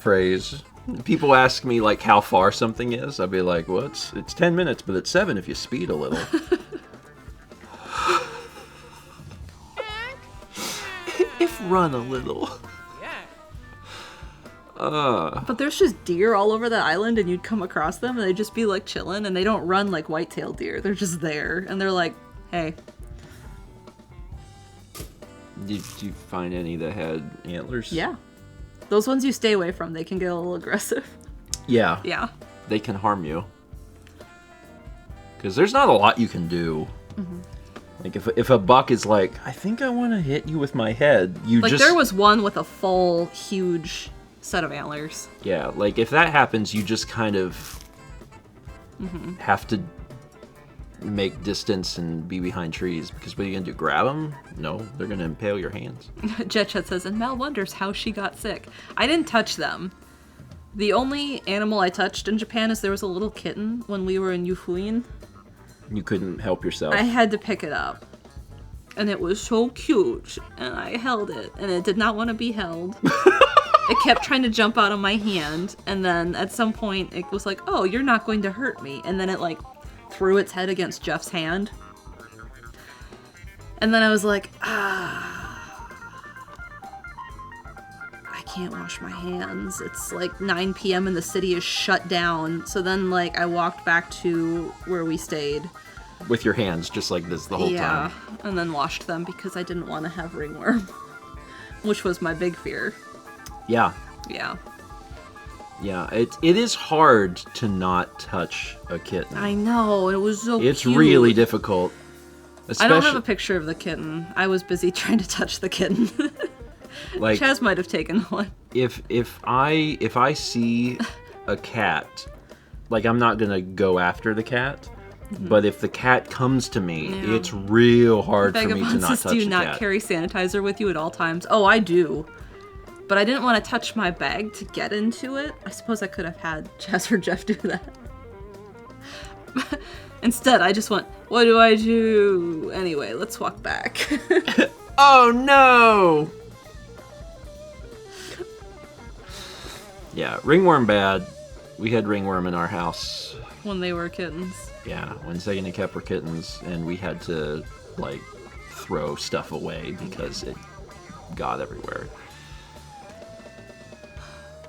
Speaker 1: phrase. People ask me, like, how far something is. I'll be like, well, it's 10 minutes, but it's 7 if you speed a little. If run a little.
Speaker 3: But there's just deer all over the island, and you'd come across them, and they'd just be, like, chilling, and they don't run like white-tailed deer. They're just there, and they're like, hey.
Speaker 1: Did you find any that had antlers?
Speaker 3: Yeah. Those ones you stay away from. They can get a little aggressive.
Speaker 1: Yeah.
Speaker 3: Yeah.
Speaker 1: They can harm you. Because there's not a lot you can do. Mm-hmm. Like, if a buck is like, I think I want to hit you with my head,
Speaker 3: there was one with a full, huge set of antlers.
Speaker 1: Yeah, like, if that happens, you just kind of have to make distance and be behind trees, because what are you gonna do, grab them? No, they're gonna impale your hands.
Speaker 3: Jetchet says, and Mel wonders how she got sick. I didn't touch them. The only animal I touched in Japan is there was a little kitten when we were in Yufuin.
Speaker 1: You couldn't help yourself.
Speaker 3: I had to pick it up. And it was so cute. And I held it. And it did not want to be held. It kept trying to jump out of my hand. And then at some point it was like, oh, you're not going to hurt me. And then it, like, threw its head against Jeff's hand. And then I was like, I can't wash my hands. It's like 9 p.m. and the city is shut down. So then, like, I walked back to where we stayed.
Speaker 1: With your hands, just like this the whole time.
Speaker 3: Yeah, and then washed them because I didn't want to have ringworm. Which was my big fear.
Speaker 1: Yeah.
Speaker 3: Yeah.
Speaker 1: Yeah, it is hard to not touch a kitten.
Speaker 3: I know, it was so
Speaker 1: It's
Speaker 3: cute.
Speaker 1: really difficult.
Speaker 3: I don't have a picture of the kitten. I was busy trying to touch the kitten.
Speaker 1: Like,
Speaker 3: Chaz might have taken one.
Speaker 1: If I see a cat, like, I'm not gonna go after the cat, But if the cat comes to me,
Speaker 3: Yeah.
Speaker 1: it's real hard for me to
Speaker 3: Vagabond
Speaker 1: not
Speaker 3: says,
Speaker 1: touch
Speaker 3: do
Speaker 1: the
Speaker 3: not
Speaker 1: cat.
Speaker 3: carry sanitizer with you at all times. Oh, I do. But I didn't want to touch my bag to get into it. I suppose I could have had Chaz or Jeff do that. Instead, I just went, what do I do? Anyway, let's walk back.
Speaker 1: Oh no! Yeah, ringworm bad. We had ringworm in our house.
Speaker 3: When they were kittens.
Speaker 1: Yeah, when Sagan and Kep were kittens, and we had to, like, throw stuff away because it got everywhere.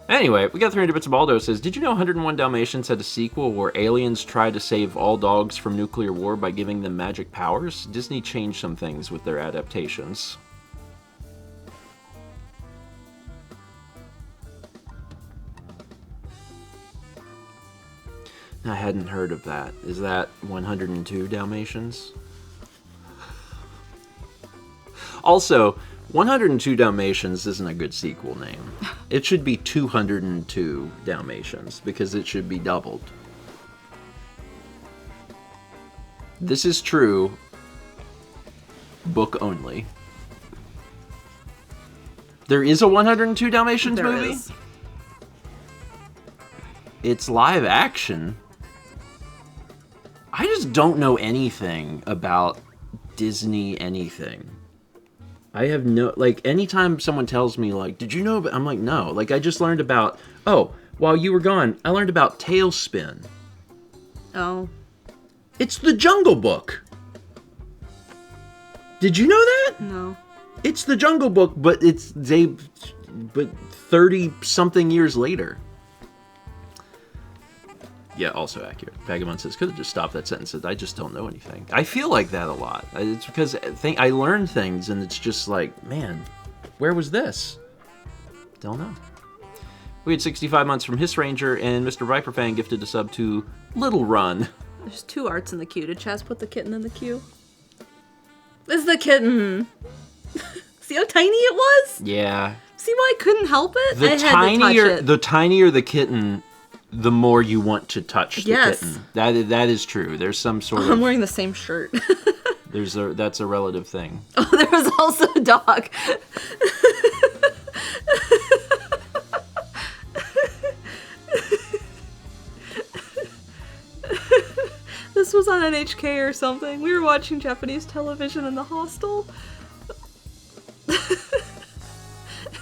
Speaker 1: Anyway, we got 300 bits of Baldo says, did you know 101 Dalmatians had a sequel where aliens tried to save all dogs from nuclear war by giving them magic powers? Disney changed some things with their adaptations. I hadn't heard of that. Is that 102 Dalmatians? Also, 102 Dalmatians isn't a good sequel name. It should be 202 Dalmatians, because it should be doubled. This is true. Book only. There is a 102 Dalmatians
Speaker 3: There
Speaker 1: movie?
Speaker 3: is.
Speaker 1: It's live action. I just don't know anything about Disney anything. I have no, like, anytime someone tells me, like, did you know about, I'm like, no. Like, I just learned about, oh, while you were gone, I learned about Tailspin.
Speaker 3: Oh.
Speaker 1: It's the Jungle Book. Did you know that?
Speaker 3: No.
Speaker 1: It's the Jungle Book, but but 30-something years later. Yeah, also accurate. Vagabond says, could have just stopped that sentence. I just don't know anything. I feel like that a lot. It's because I learn things, and it's just like, man, where was this? Don't know. We had 65 months from Hiss Ranger, and Mr. Viper Fan gifted a sub to Little Run.
Speaker 3: There's 2 arts in the queue. Did Chaz put the kitten in the queue? This is the kitten. See how tiny it was?
Speaker 1: Yeah.
Speaker 3: See why I couldn't help it? I had to touch it.
Speaker 1: The tinier the kitten, the more you want to touch the
Speaker 3: Yes.
Speaker 1: kitten. That is true. There's some sort
Speaker 3: I'm
Speaker 1: of
Speaker 3: wearing the same shirt.
Speaker 1: that's a relative thing.
Speaker 3: Oh, there was also a dog. This was on NHK or something. We were watching Japanese television in the hostel.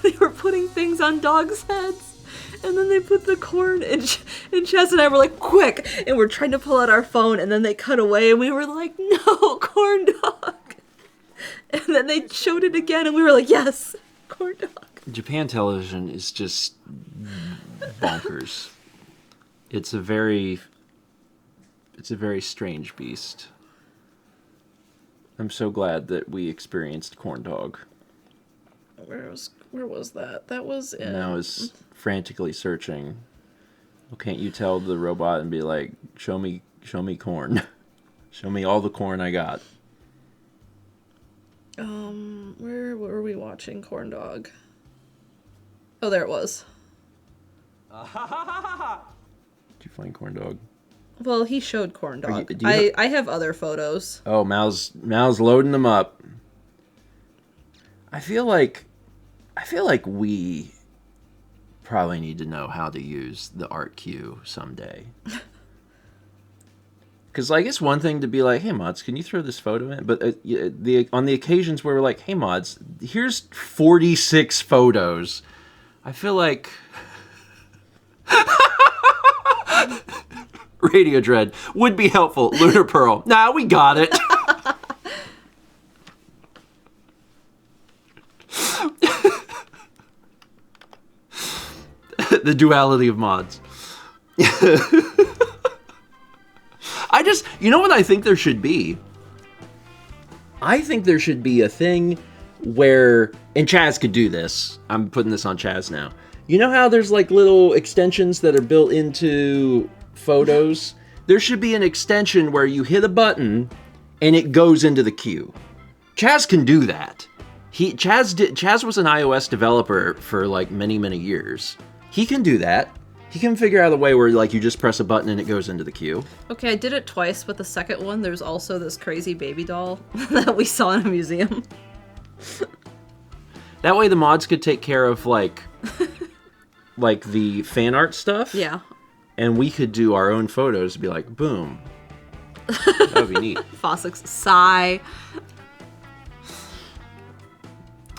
Speaker 3: They were putting things on dogs' heads. And then they put the corn, and Chaz and I were like, quick! And we're trying to pull out our phone, and then they cut away, and we were like, no, corn dog! And then they showed it again, and we were like, yes, corn dog.
Speaker 1: Japan television is just bonkers. It's a very strange beast. I'm so glad that we experienced corn dog.
Speaker 3: Where was that? That was in...
Speaker 1: And I was frantically searching. Well, can't you tell the robot and be like, show me corn. Show me all the corn I got.
Speaker 3: Where were we watching corn dog? Oh, there it was.
Speaker 1: Did you find corn dog?
Speaker 3: Well, he showed corn dog.
Speaker 1: do you
Speaker 3: I have other photos.
Speaker 1: Oh, Mal's loading them up. I feel like we probably need to know how to use the art queue someday. Because, like, it's one thing to be like, hey, mods, can you throw this photo in? But on the occasions where we're like, hey, mods, here's 46 photos. I feel like... Radio Dread would be helpful. Lunar Pearl. Nah, we got it. The duality of mods. You know what I think there should be? I think there should be a thing where, and Chaz could do this. I'm putting this on Chaz now. You know how there's like little extensions that are built into photos? There should be an extension where you hit a button and it goes into the queue. Chaz can do that. Chaz was an iOS developer for like many years. He can do that. He can figure out a way where like you just press a button and it goes into the queue.
Speaker 3: Okay, I did it twice, but the second one, there's also this crazy baby doll that we saw in a museum.
Speaker 1: That way the mods could take care of like the fan art stuff.
Speaker 3: Yeah.
Speaker 1: And we could do our own photos and be like, boom. That would be neat.
Speaker 3: Fossix, sigh.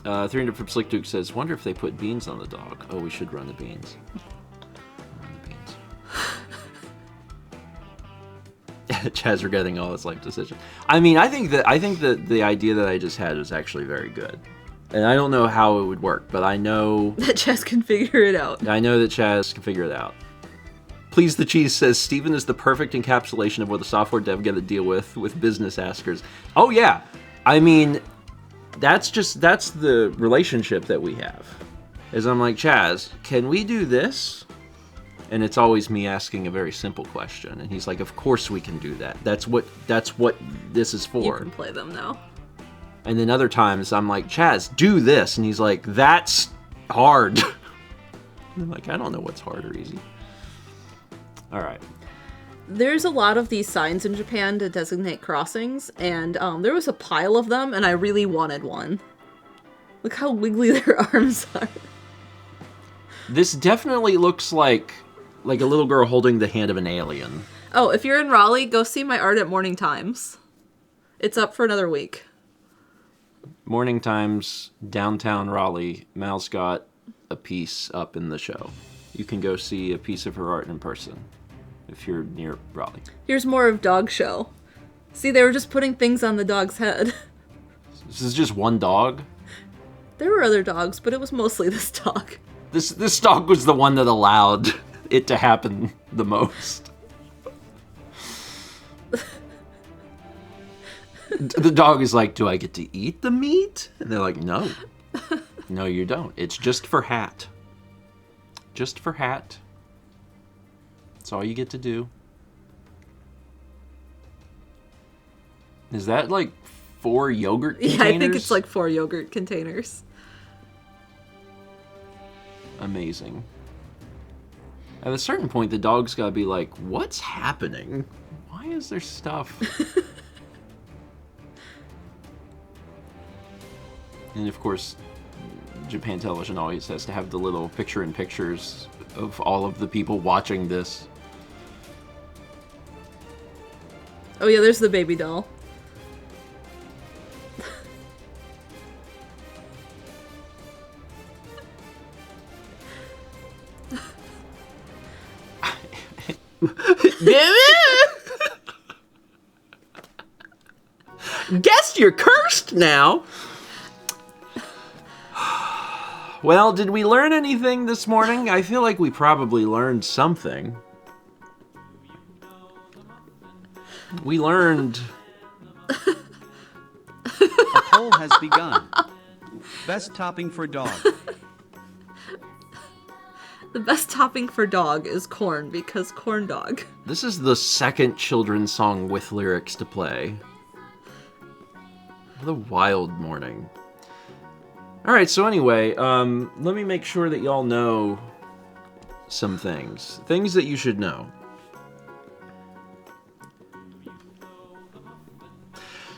Speaker 1: 300 from Slick Duke says, wonder if they put beans on the dog. Oh, we should run the beans. Run the beans. Chaz regretting all his life decision. I mean, I think that the idea that I just had was actually very good. And I don't know how it would work, but I know
Speaker 3: that Chaz can figure it out.
Speaker 1: I know that Chaz can figure it out. Please the Cheese says, Steven is the perfect encapsulation of what a software dev got to deal with business askers. Oh yeah. I mean, that's the relationship that we have. Is I'm like, Chaz, can we do this? And it's always me asking a very simple question. And he's like, of course we can do that. That's what this is for.
Speaker 3: You can play them now.
Speaker 1: And then other times I'm like, Chaz, do this. And he's like, that's hard. I'm like, I don't know what's hard or easy. All right.
Speaker 3: There's a lot of these signs in Japan to designate crossings, and there was a pile of them, and I really wanted one. Look how wiggly their arms are.
Speaker 1: This definitely looks like a little girl holding the hand of an alien.
Speaker 3: Oh, if you're in Raleigh, go see my art at Morning Times. It's up for another week.
Speaker 1: Morning Times, downtown Raleigh. Mal's got a piece up in the show. You can go see a piece of her art in person if you're near Raleigh.
Speaker 3: Here's more of Dog Show. See, they were just putting things on the dog's head.
Speaker 1: This is just one dog?
Speaker 3: There were other dogs, but it was mostly this dog.
Speaker 1: This dog was the one that allowed it to happen the most. The dog is like, do I get to eat the meat? And they're like, no. No, you don't. It's just for Hat. Just for Hat. That's all you get to do. Is that like 4 yogurt containers?
Speaker 3: Yeah, I think it's like 4 yogurt containers.
Speaker 1: Amazing. At a certain point, the dog's gotta be like, what's happening? Why is there stuff? And of course, Japan Television always has to have the little picture-in-pictures of all of the people watching this.
Speaker 3: Oh yeah, there's the baby doll.
Speaker 1: Guess you're cursed now! Well, did we learn anything this morning? I feel like we probably learned something. We learned...
Speaker 2: A poll has begun. Best topping for dog.
Speaker 3: The best topping for dog is corn, because corn dog.
Speaker 1: This is the second children's song with lyrics to play. What a wild morning. Alright, so anyway, let me make sure that y'all know some things. Things that you should know.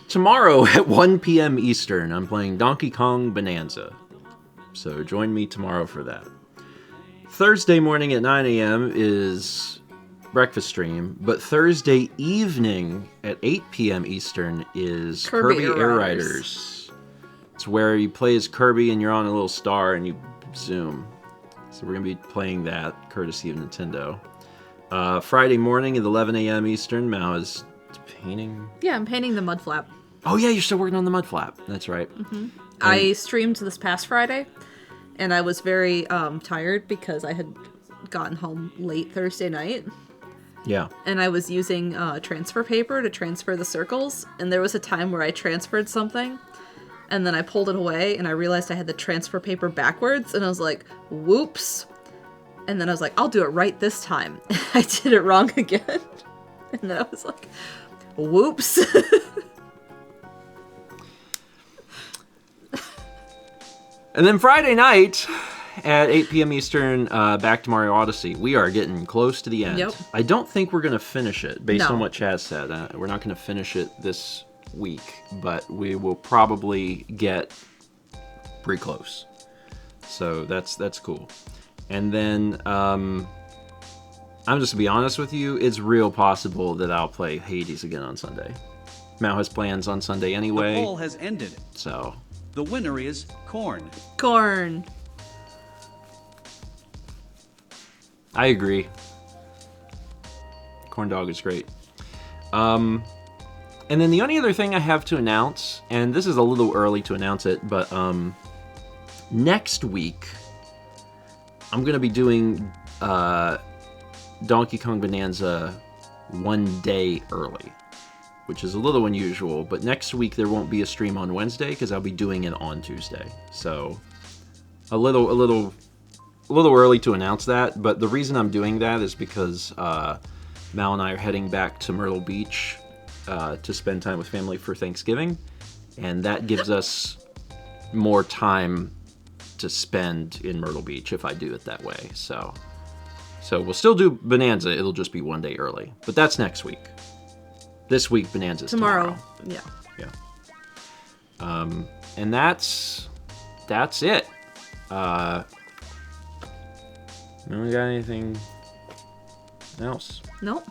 Speaker 1: Tomorrow at 1 p.m. Eastern, I'm playing Donkey Kong Bonanza. So join me tomorrow for that. Thursday morning at 9 a.m. is breakfast stream, but Thursday evening at 8 p.m. Eastern is Kirby Air Riders. It's where you play as Kirby and you're on a little star and you zoom. So we're going to be playing that, courtesy of Nintendo. Friday morning at 11 a.m. Eastern, Mao is painting...
Speaker 3: Yeah, I'm painting the mud flap.
Speaker 1: Oh yeah, you're still working on the mud flap. That's right.
Speaker 3: Mm-hmm. I streamed this past Friday, and I was very tired because I had gotten home late Thursday night.
Speaker 1: Yeah.
Speaker 3: And I was using transfer paper to transfer the circles, and there was a time where I transferred something, and then I pulled it away, and I realized I had the transfer paper backwards, and I was like, whoops. And then I was like, I'll do it right this time. I did it wrong again. And then I was like, whoops.
Speaker 1: And then Friday night at 8 p.m. Eastern, back to Mario Odyssey. We are getting close to the end.
Speaker 3: Yep.
Speaker 1: I don't think we're going to finish it, based
Speaker 3: No.
Speaker 1: on what Chaz said. We're not going to finish it this week, but we will probably get pretty close. So that's cool. And then, I'm just to be honest with you, it's real possible that I'll play Hades again on Sunday. Mao has plans on Sunday anyway.
Speaker 2: The poll has ended.
Speaker 1: So
Speaker 2: The winner is corn.
Speaker 3: Corn.
Speaker 1: I agree. Corn dog is great. And then the only other thing I have to announce, and this is a little early to announce it, but next week I'm going to be doing Donkey Kong Bonanza one day early, which is a little unusual, but next week there won't be a stream on Wednesday because I'll be doing it on Tuesday. So a little early to announce that, but the reason I'm doing that is because Mal and I are heading back to Myrtle Beach to spend time with family for Thanksgiving, and that gives us more time to spend in Myrtle Beach if I do it that way. So we'll still do Bonanza, it'll just be one day early, but that's next week. This week Bonanza's tomorrow.
Speaker 3: Yeah.
Speaker 1: And that's it. We got anything else?
Speaker 3: Nope.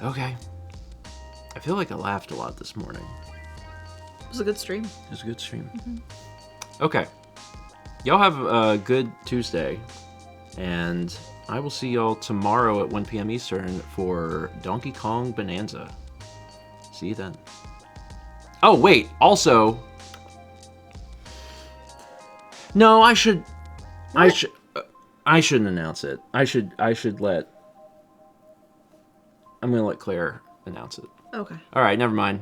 Speaker 1: Okay. I feel like I laughed a lot this morning.
Speaker 3: It was a good stream.
Speaker 1: It was a good stream. Okay. Y'all have a good Tuesday, and I will see y'all tomorrow at 1 p.m. Eastern for Donkey Kong Bonanza. See you then. Oh, wait. Also... No, I shouldn't announce it. I'm gonna let Claire announce it.
Speaker 3: Okay.
Speaker 1: All right, never mind.